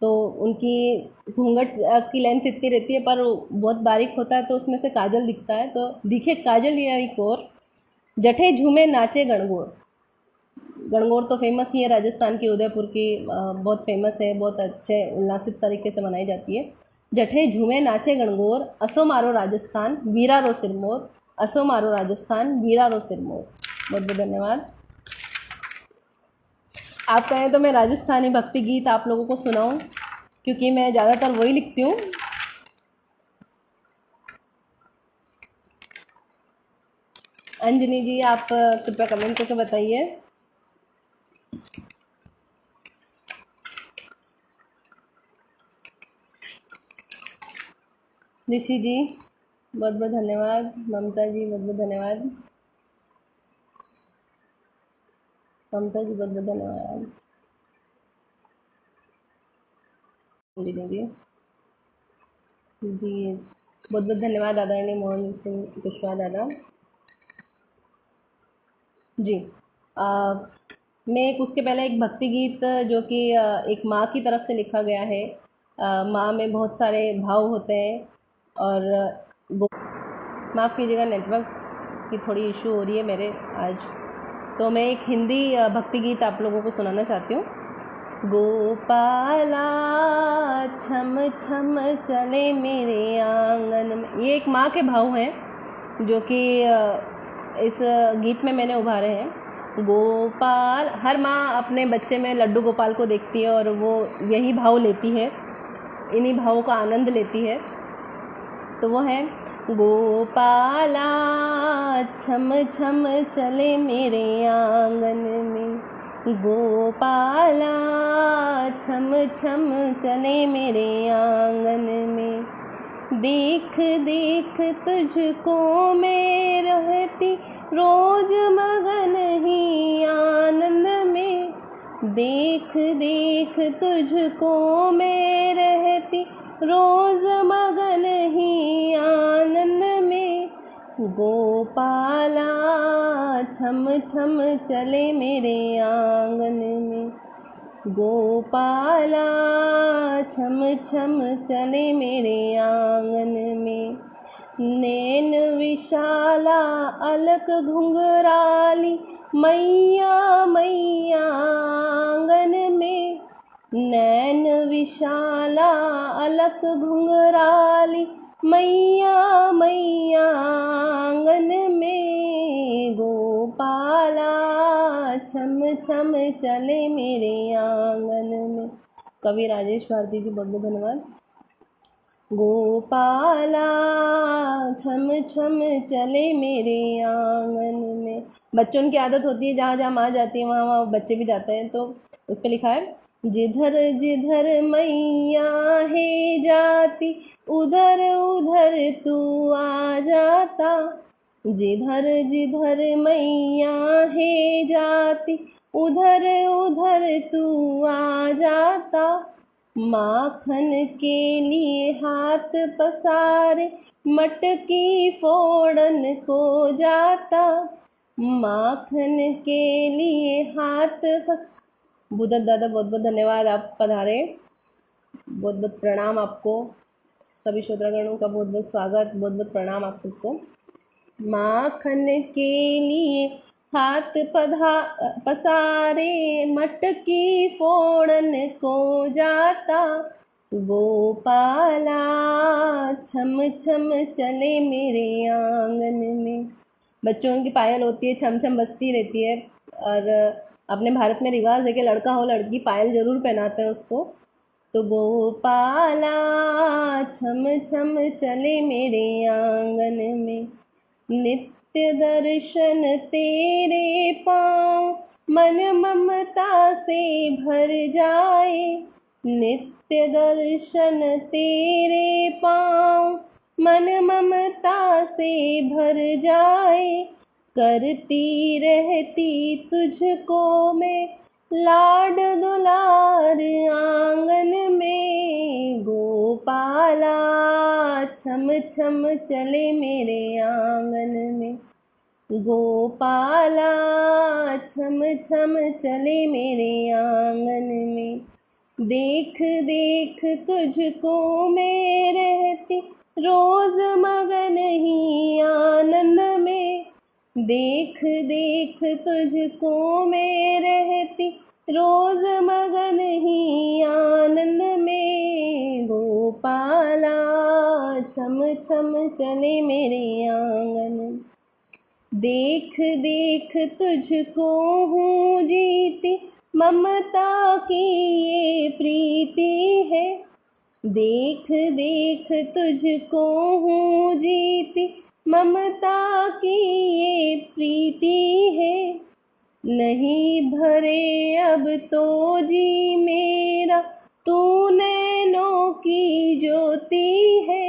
तो उनकी घूंघट की लेंथ इतनी रहती है पर बहुत बारीक होता है, तो उसमें से काजल दिखता है, तो दिखे काजल यारी कोर। जठे झूमे नाचे गणगौर, गणगौर तो फेमस ही है राजस्थान की, उदयपुर की बहुत फेमस है, बहुत अच्छे उल्लासित तरीके से मनाई जाती है। जठे झूमे नाचे गणगौर, असो मारो राजस्थान वीरा रो सिरमौर, असो मारो राजस्थान वीरा रो सिरमौर। बहुत बहुत धन्यवाद। आप कहें तो मैं राजस्थानी भक्ति गीत आप लोगों को सुनाऊं, क्योंकि मैं ज़्यादातर वही लिखती हूँ। अंजनी जी आप कृपया कमेंट करके बताइए। ऋषि जी बहुत बहुत धन्यवाद, ममता जी बहुत बहुत धन्यवाद, ममता जी बहुत बहुत धन्यवाद, जी जी बहुत बहुत धन्यवाद आदरणीय मोहन सिंह कुशवाहा दादा जी। मैं उसके पहले एक भक्ति गीत जो कि एक माँ की तरफ से लिखा गया है, माँ में बहुत सारे भाव होते हैं, और माफ़ कीजिएगा नेटवर्क की थोड़ी इशू हो रही है मेरे आज, तो मैं एक हिंदी भक्ति गीत आप लोगों को सुनाना चाहती हूँ। गोपाला छम छम चले मेरे आंगन में, ये एक माँ के भाव हैं, जो कि इस गीत में मैंने उभारे हैं। गोपाल, हर माँ अपने बच्चे में लड्डू गोपाल को देखती है और वो यही भाव लेती है, इन्हीं भावों का आनंद लेती है। तो वो है गोपाला छम छम चले मेरे आंगन में, गोपाला छम छम चले मेरे आंगन में। देख देख तुझको मैं रहती रोज मगन ही आनंद में, देख देख तुझको मैं रहती रोज मगन ही आनंद में। गोपाला छम छम चले मेरे आंगन में, गोपाला छम छम चले मेरे आंगन में। नैन विशाला अलक घुंघराली मैया मैया आंगन में, नैन विशाला अलक घुंघराली मैया मैया आंगन में। गोपाला छम छम चले मेरे आंगन में। कवि राजेश भारती जी, बहुत बहुत धन्यवाद। गोपाला छम छम चले मेरे आंगन में। बच्चों की आदत होती है जहाँ जहाँ माँ जाती है वहाँ वहाँ बच्चे भी जाते हैं, तो उस पर लिखा है जिधर जिधर मैया है जाती उधर उधर तू आ जाता, जिधर जिधर मैया है जाती उधर उधर तू आ जाता। माखन के लिए हाथ पसारे मटकी फोड़न को जाता, माखन के लिए हाथ बुद्धत दादा, बहुत बहुत धन्यवाद, आप पधारे। बहुत बहुत प्रणाम आपको, सभी श्रोतागणों का बहुत बहुत स्वागत, बहुत बहुत प्रणाम आप सबको। माखन के लिए हाथ पसारे मटकी फोड़न को जाता, गोपाला छम छम चले मेरे आंगन में। बच्चों की पायल होती है, छम छम बजती रहती है, और अपने भारत में रिवाज है कि लड़का हो लड़की पायल जरूर पहनाते हैं उसको। तो गोपाला छम छम चले मेरे आंगन में, नित्य दर्शन तेरे पाँव मन ममता से भर जाए, नित्य दर्शन तेरे पाँव मन ममता से भर जाए। करती रहती तुझको मैं लाड दुलार आंगन में, गोपाला छम छम चले मेरे आंगन में, गोपाला छम छम चले मेरे आंगन में। देख देख तुझको मैं रहती रोज मगन ही आनंद में, देख देख तुझको मैं रहती रोज मगन ही आनंद में। गोपाला छम छम चले मेरे आंगन, देख देख तुझको हूँ जीती ममता की ये प्रीति है, देख देख तुझको हूँ जीती ममता की ये प्रीति है। नहीं भरे अब तो जी मेरा तू नैनों की ज्योति है,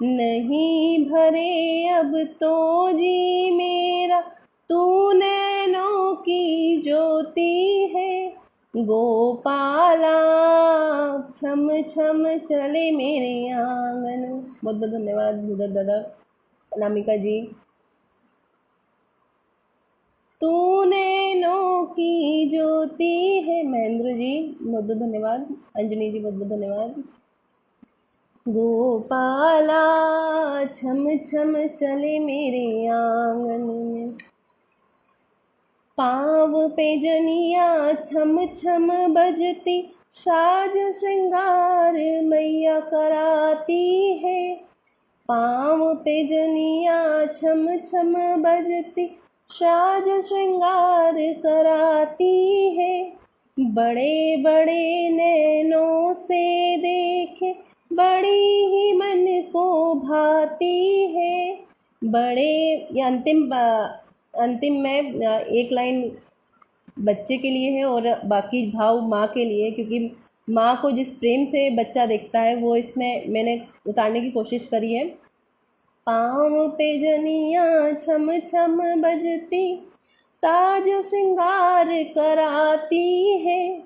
नहीं भरे अब तो जी मेरा तू नैनों की ज्योति है। गोपाला छम छम चले मेरे आंगन। बहुत बहुत धन्यवाद बुद्धत दादा, अनामिका जी। तू नैनों की ज्योति है, महेंद्र जी बहुत बहुत धन्यवाद, अंजनी जी बहुत बहुत धन्यवाद। गोपाला छम छम चले मेरे आंगन में, पाँव पे जनिया छम छम बजती साज श्रृंगार मैया कराती है, पाँव पे जनिया छम छम बजती, साज श्रृंगार कराती है। बड़े बड़े नैनों से देखे, बड़ी ही मन को भाती है। बड़े, ये अंतिम में एक लाइन बच्चे के लिए है और बाकी भाव माँ के लिए, क्योंकि माँ को जिस प्रेम से बच्चा देखता है वो इसमें मैंने उतारने की कोशिश करी है। पाँव पे जनिया छम छम बजती, साज श्रृंगार कराती है।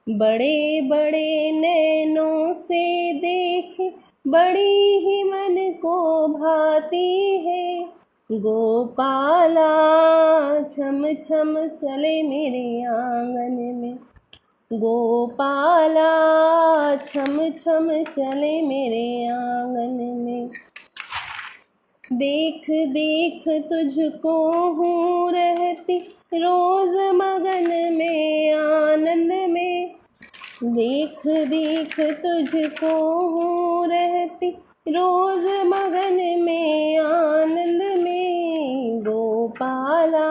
बड़े बड़े नैनों से देखे, बड़ी ही मन को भाती है। गोपाला छम छम चले मेरे आंगन में, गोपाला छम छम चले मेरे आंगन में। देख देख तुझको हूँ रहती, रोज मगन में आनंद में। देख देख तुझको हूँ रहती, रोज मगन में आनंद में। गोपाला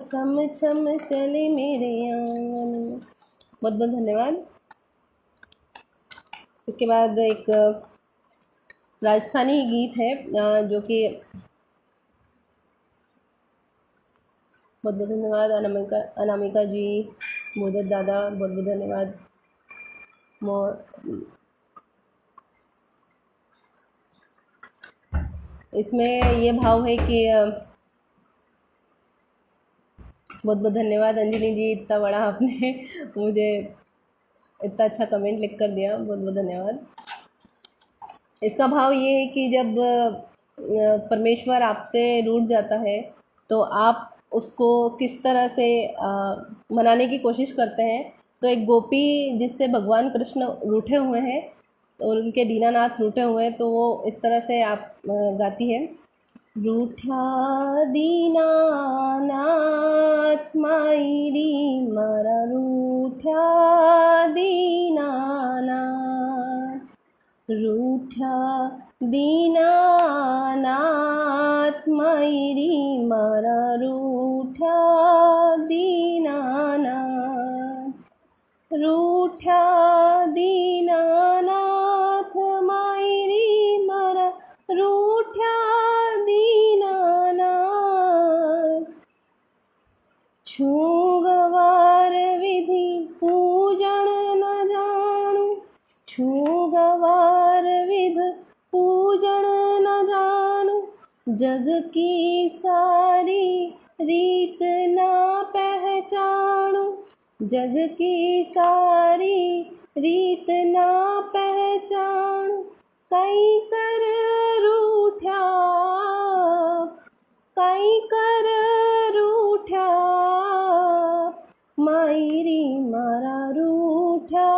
छम छम चले मेरे आंगन में। बहुत बहुत धन्यवाद। इसके बाद एक राजस्थानी गीत है जो कि, बहुत बहुत धन्यवाद अनामिका जी, मोदत दादा, बहुत बहुत धन्यवाद। इसमें ये भाव है कि बहुत बहुत धन्यवाद अंजलि जी, इतना बड़ा आपने मुझे इतना अच्छा कमेंट लिख कर दिया, बहुत बहुत धन्यवाद। इसका भाव ये है कि जब परमेश्वर आपसे रूठ जाता है तो आप उसको किस तरह से मनाने की कोशिश करते हैं। तो एक गोपी जिससे भगवान कृष्ण रूठे हुए हैं और उनके दीनानाथ रूठे हुए हैं, तो वो इस तरह से आप गाती है। रूठा दीनानाथ मायरी मारा, रूठा दीनानाथ, रूठा दीनानाथ मायरी मारा, रूठा दीनानाथ, रूठा दीनानाथ मायरी मारा, रूठा दीनानाथ। छू गवार विधि पूजन न जानू, छू गवार विध पूजन न जानू। जग की सारी रीत ना पहचानू, जग की सारी रीत ना पहचानू। कई कर रूठा, कई कर रूठा, मायरी मारा रूठा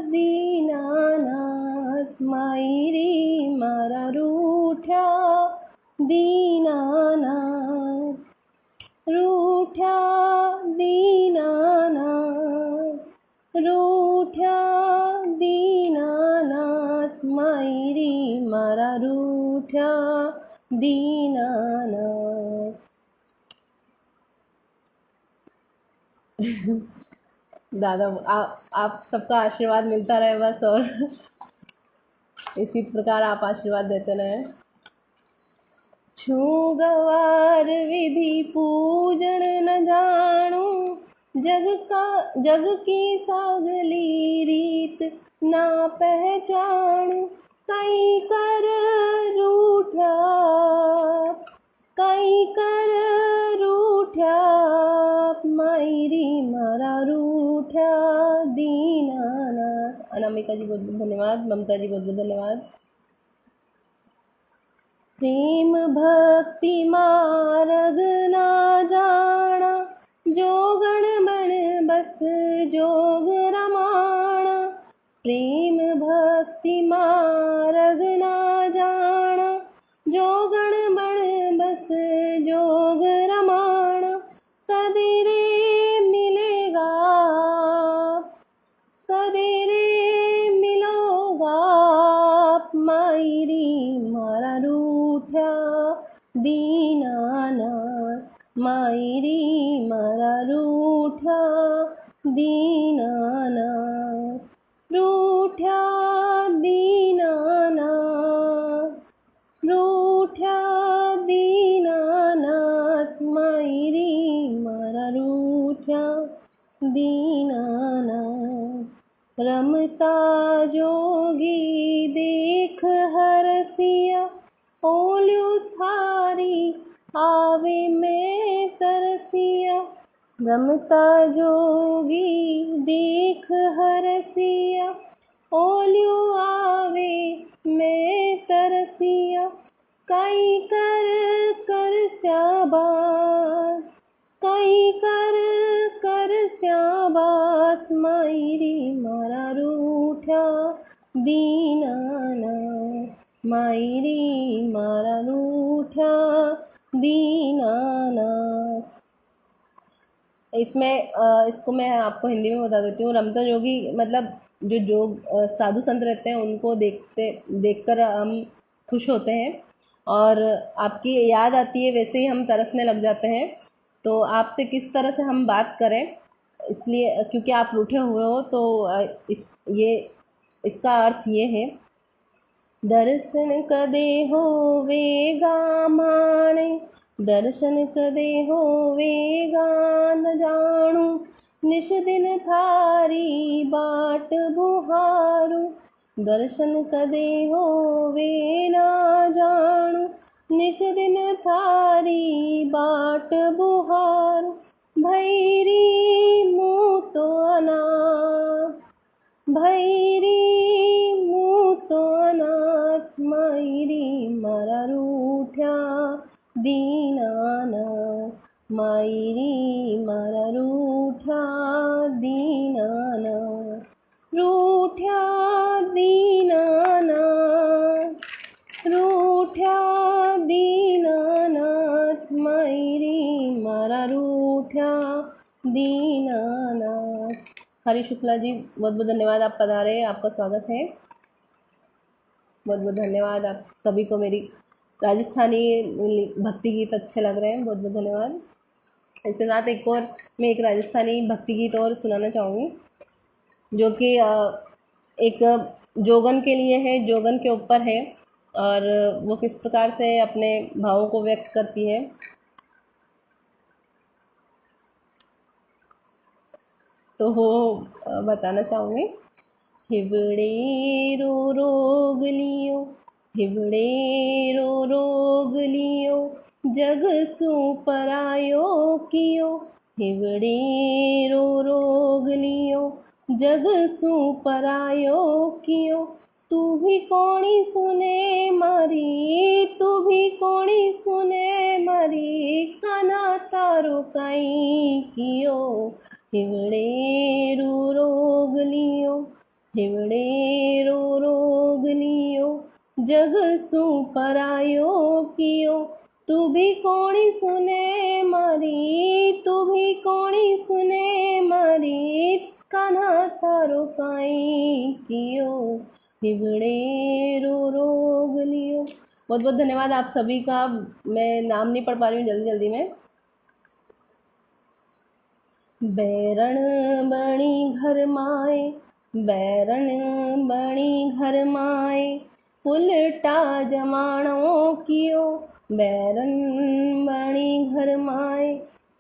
दीनानाथ, मायरी मारा रूठा दीनानाथ, रूठा दीनानाथ, रूठा दीनानाथ मायरी मारा, रूठा दीनानाथ। दादा आप सबका आशीर्वाद मिलता रहे बस, और इसी प्रकार आप आशीर्वाद देते रहे। छू गवार विधि पूजन न जानू, जग की सागली रीत ना पहचानू। कई कर रूठा, कई कर रूठा, मायरी मारा रूठा दीनानाथ। अनामिका जी बहुत बहुत धन्यवाद, ममता जी बहुत बहुत धन्यवाद। प्रेम भक्ति मार्ग ना जाना, जोगण बन बस जोग रमाना। प्रेम भक्ति मार्ग ना जाना, जोगण बन बस जोग रमाना। कदरे मिलेगा, कदरे मिलोगा, मायरी मारा रमता जोगी देख हरसिया, ओल्यू थारी आवे मैं तरसिया। रमता जोगी देख हरसिया, ओल्यू आवे मैं तरसिया। काई कर कर स्याबात, काई कर कर स्याबात, मायरी मारा रूठा दीनाना, मायरी मारा रूठा दीनाना। इसको मैं आपको हिंदी में बता देती हूँ। रमता जोगी मतलब जो जोग साधु संत रहते हैं उनको देखकर हम खुश होते हैं और आपकी याद आती है, वैसे ही हम तरसने लग जाते हैं। तो आपसे किस तरह से हम बात करें, इसलिए क्योंकि आप रूठे हुए हो, तो इसका अर्थ ये है, दर्शन कदे होवेगा माणे, दर्शन कदे होवेगा न जाणू, निश दिन थारी बाट बुहारू। दर्शन कदे होवे ना जाणू, निश दिन थारी बाट बुहारू। भैरी मुँह तो अनाथ, भैरी मुँह तो अनाथ, मायरी मारा रूठा दीनाना, मायरी मारा रूठा दीनाना, रूठा दीनाना, रूठा दीनानाथ, मायरी मारा रूठा दीनानाथ। हरी शुक्ला जी, बहुत बहुत धन्यवाद, आप पधारे, आपका स्वागत है। बहुत बहुत धन्यवाद आप सभी को। मेरी राजस्थानी भक्ति गीत अच्छे लग रहे हैं, बहुत बहुत धन्यवाद। इसके साथ मैं एक राजस्थानी भक्ति गीत और सुनाना चाहूँगी, जो कि एक जोगन के लिए है, जोगन के ऊपर है, और वो किस प्रकार से अपने भावों को व्यक्त करती है। तो वो बताना चाहूँगी। हिबड़े रो रोग लियो, हिबड़े रो रोग लियो, जग सु परायो कियो। हिबड़े रो रोग लियो, जग सु परायो कियो। तू भी कोणी सुने मारी, तू भी कोणी सुने मारी, काना तारो काई कियो। हिबड़े रो रोग लियो, हिबड़े रो रोग लियो, जग सु परायो कियो। तू भी कोणी सुने मारी, तू भी कोणी सुने मारी, कान्हा थारो काई कियो। हिबड़े रो रोग लियो। बहुत बहुत धन्यवाद आप सभी का। मैं नाम नहीं पढ़ पा रही हूँ जल्दी जल्दी में। बैरण बणी घर माए, बैरण बणी घर माए, उल्टा जमाणो कियो। बैरण बणी घर माए,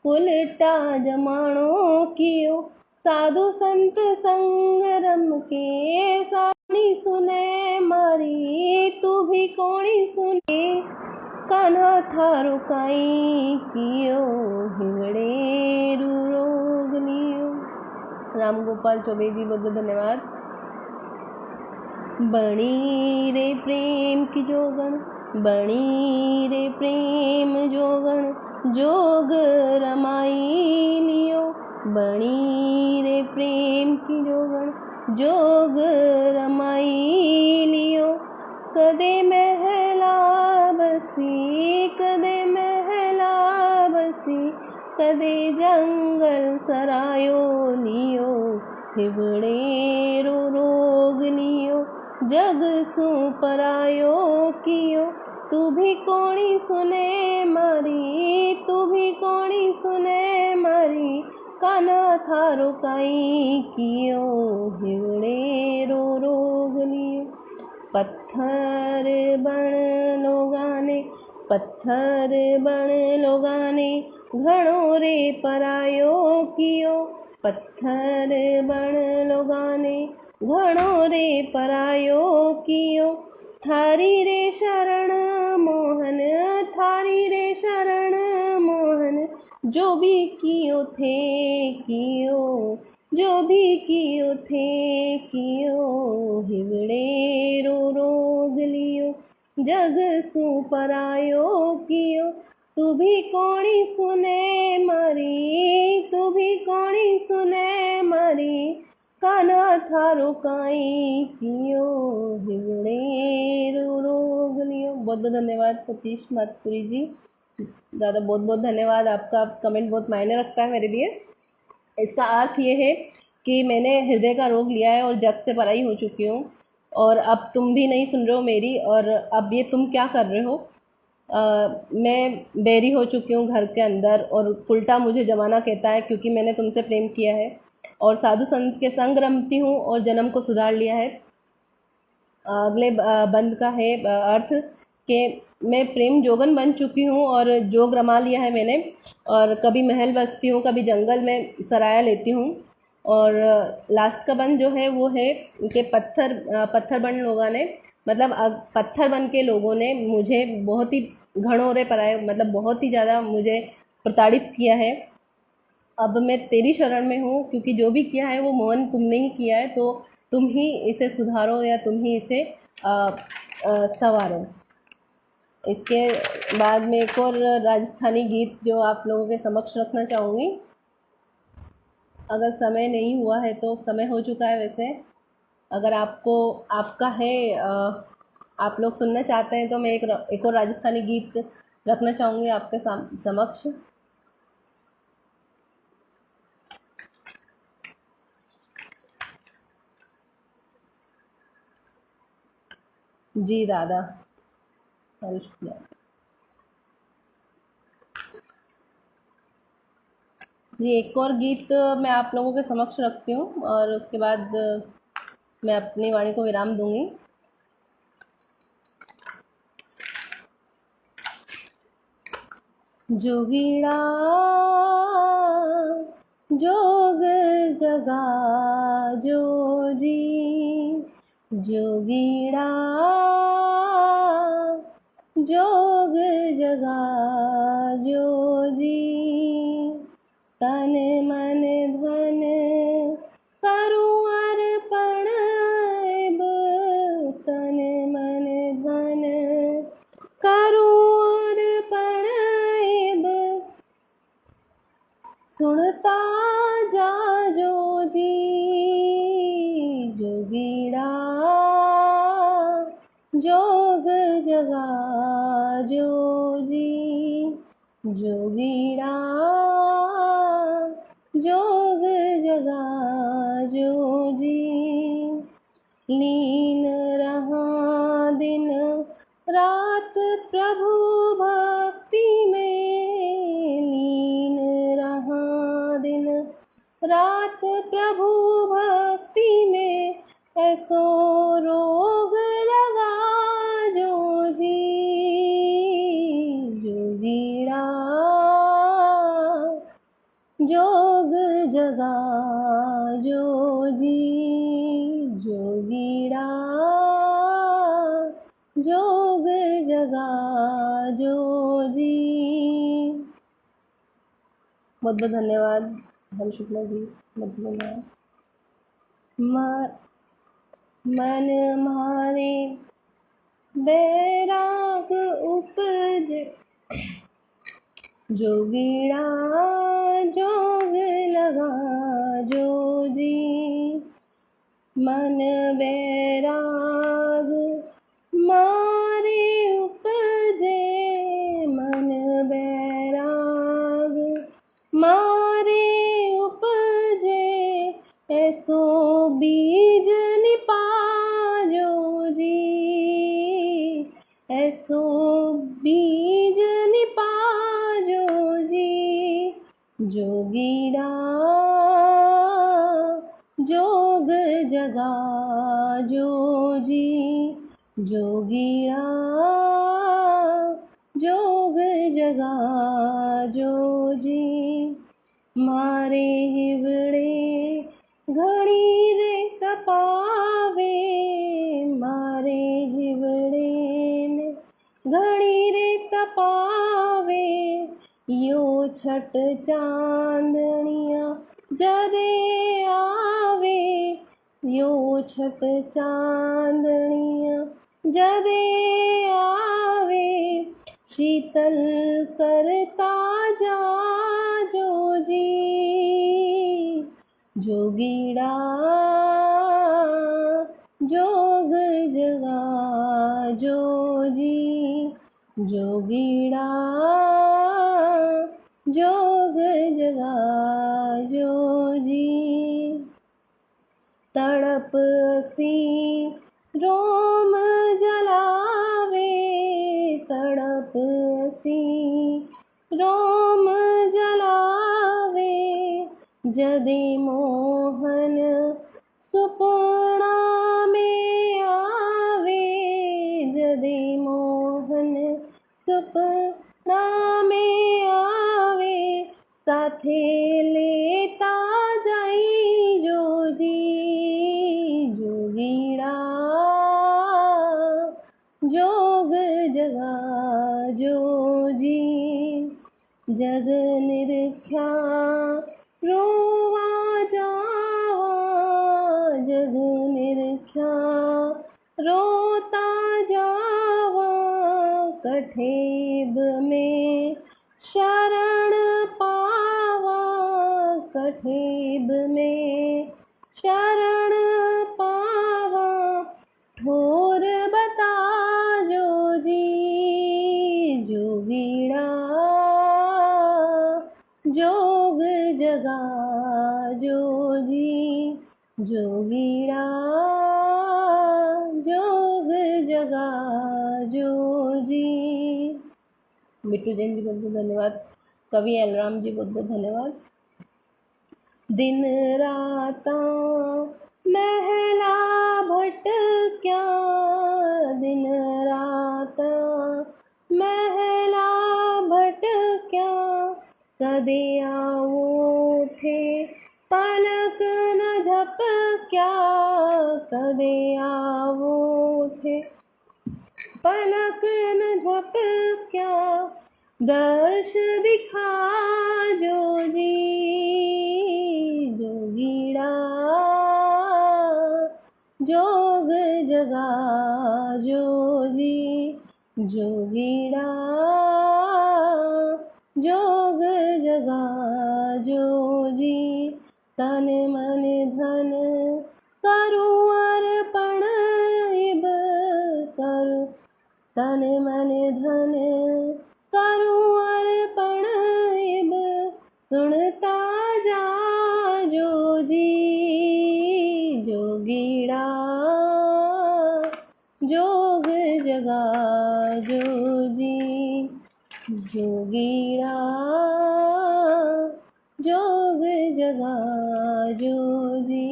उल्टा जमाणो कियो। साधु संत संग रम के, सानी सुने मारी, तू भी कोणी सुने, कान्हा थारो काई कियो। हिबड़े रो रोग लियो। राम गोपाल चौबे जी, बहुत बहुत धन्यवाद। बणी रे प्रेम की जोगण, बणी रे प्रेम जोगण, जोग रमाई लियो। बणी रे प्रेम की जोगण, जोग रमाई लियो। कदे महला बसी, कदे महला बसी, कदे जंगल सरायो लियो। हिबड़े रो रोग लियो, जग सु परायो कियो। तू भी कोणी सुने मारी, तू भी कोणी सुने मारी, कान्हा थारो काई कियो। हिबड़े रो रोग लियो। पत्थर बण लोगाने, पत्थर बण लोगाने, घणो रे परायो कियो। पत्थर बण लोगाने, घणो रे परायो कियो थारी रे शरण मोहन, थारी रे शरण मोहन। जो भी कियो थे कियो, जो भी कियो थे कियो, हिवड़े रो रोग लियो जग सु परायो कियो। तू भी कोणी सुने मरी, तू भी कोणी सुने मरी, काना थारो काई कियो, हिवड़े रो रोग लियो। बहुत बहुत धन्यवाद सतीश मातपुरी जी, दादा बहुत बहुत धन्यवाद आपका। कमेंट बहुत मायने रखता है मेरे लिए। इसका अर्थ ये है कि मैंने हृदय का रोग लिया है और जग से पराई हो चुकी हूँ, और अब तुम भी नहीं सुन रहे हो मेरी, और अब ये तुम क्या कर रहे हो। मैं बैरी हो चुकी हूँ घर के अंदर, और उल्टा मुझे जमाना कहता है क्योंकि मैंने तुमसे प्रेम किया है, और साधु संत के संग रमती हूँ और जन्म को सुधार लिया है। अगले बंद का है अर्थ कि मैं प्रेम जोगन बन चुकी हूँ और जोग रमा लिया है मैंने, और कभी महल बसती हूँ, कभी जंगल में सराया लेती हूँ। और लास्ट का बन जो है वो है कि पत्थर बन लोगों ने, मतलब पत्थर बन के लोगों ने मुझे बहुत ही घणों रे पराए, मतलब बहुत ही ज़्यादा मुझे प्रताड़ित किया है। अब मैं तेरी शरण में हूँ, क्योंकि जो भी किया है वो मोहन तुमने ही किया है, तो तुम ही इसे सुधारो या तुम ही इसे संवारो। इसके बाद में एक और राजस्थानी गीत जो आप लोगों के समक्ष रखना चाहूँगी। अगर समय नहीं हुआ है तो समय हो चुका है वैसे, अगर आपको आपका है आप लोग सुनना चाहते हैं तो मैं एक और राजस्थानी गीत रखना चाहूँगी आपके समक्ष। जी दादा, शुक्रिया जी। एक और गीत मैं आप लोगों के समक्ष रखती हूँ और उसके बाद मैं अपनी वाणी को विराम दूंगी। जोगीड़ा जोग जगा जोजी, जोगीड़ा जोग जगा जोजी, तन मन धन करूं अर्पण अब, तन मन धन करूं अर्पण अब, सुनता जाजो जी, जोगीड़ा जोग जगा जोजी, जोगीड़ा जोग जगा जोजी। लीन रहा दिन रात प्रभु भक्ति में, लीन रहा दिन रात प्रभु भक्ति में, ऐसो रोग लगा जोजी, जोगीड़ा जोग जगा जोजी, जोगीड़ा जोग जगा जोजी। बहुत बहुत धन्यवाद हम शुक्ला जी, बहुत धन्यवाद। मन मारे बैराग उपजे, जोगीड़ा जोग लगा जोजी, मन बैराग मारे उपजे, मन बैराग मारे उपजे, ऐसो बीज निपाजो जी, ऐसो बीज निपाजो जी, जोगीड़ा जोग जगा जोजी, जोगीड़ा जोग जगा जोजी। मारे हिवड़े घड़ी रे तपा छठ चांदनिया जदे आवे, यो छठ चांदनिया जदे आवे, शीतल करता जाजो जी, जोगीड़ा जोग जगाजो जी, जोगीड़ा जोग जगाजो जी। तड़प सी रोम जलावे, तड़प सी रोम जलावे, जदे मोहन सुपना में आवे, जदे मोहन सुपना में आवे, साथे लेता जाई जो जी, जोगीड़ा जोग जगाजो जी। जग निरख्या रोवा जावा, जग निरख्या रोता जावा, कठेब में शरण पावा, कठेब में शरण पावा, ठोर बताजो जी, जोगीड़ा जोग जगाजो जी, जोगीड़ा जोग जगाजो जी। बिट्टू जैन जी बहुत बहुत धन्यवाद। कवि एलराम जी बहुत बहुत धन्यवाद। दिन राता महला भटक्या, दिन राता महला भटक्या, कदे आओ थे पलक न झपक्या, कदे आओ थे पलक न झपक्या, दर्श दिखाजो जी, जोगीड़ा जोग जगाजो जी, जोगीड़ा जोग जगाजो जी। तन मन धन करूं अर्पण इब करूं, तन मन धन करूं अर्पण इब, सुनता जाजो जी, जोगीड़ा जोग जगाजो जी, जोगीड़ा जोग जगाजो जी।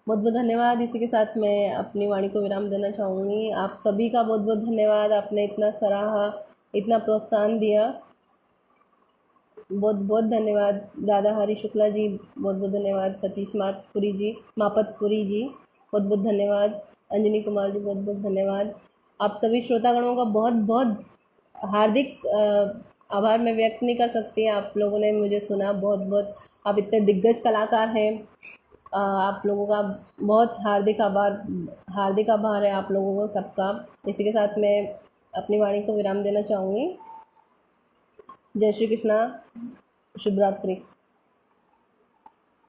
बहुत बहुत धन्यवाद। इसी के साथ मैं अपनी वाणी को विराम देना चाहूँगी। आप सभी का बहुत बहुत धन्यवाद। आपने इतना सराहा, इतना प्रोत्साहन दिया, बहुत बहुत धन्यवाद। दादा हरि शुक्ला जी बहुत बहुत धन्यवाद। सतीश मातपुरी जी, मापतपुरी जी बहुत बहुत धन्यवाद। अंजनी कुमार जी बहुत बहुत धन्यवाद। आप सभी श्रोतागणों का बहुत बहुत हार्दिक आभार मैं व्यक्त नहीं कर सकती। आप लोगों ने मुझे सुना, बहुत बहुत आप इतने दिग्गज कलाकार हैं। आप लोगों का बहुत हार्दिक आभार है आप लोगों को सबका। इसी के साथ मैं अपनी वाणी को विराम देना चाहूँगी। जय श्री कृष्णा, शुभ रात्रि।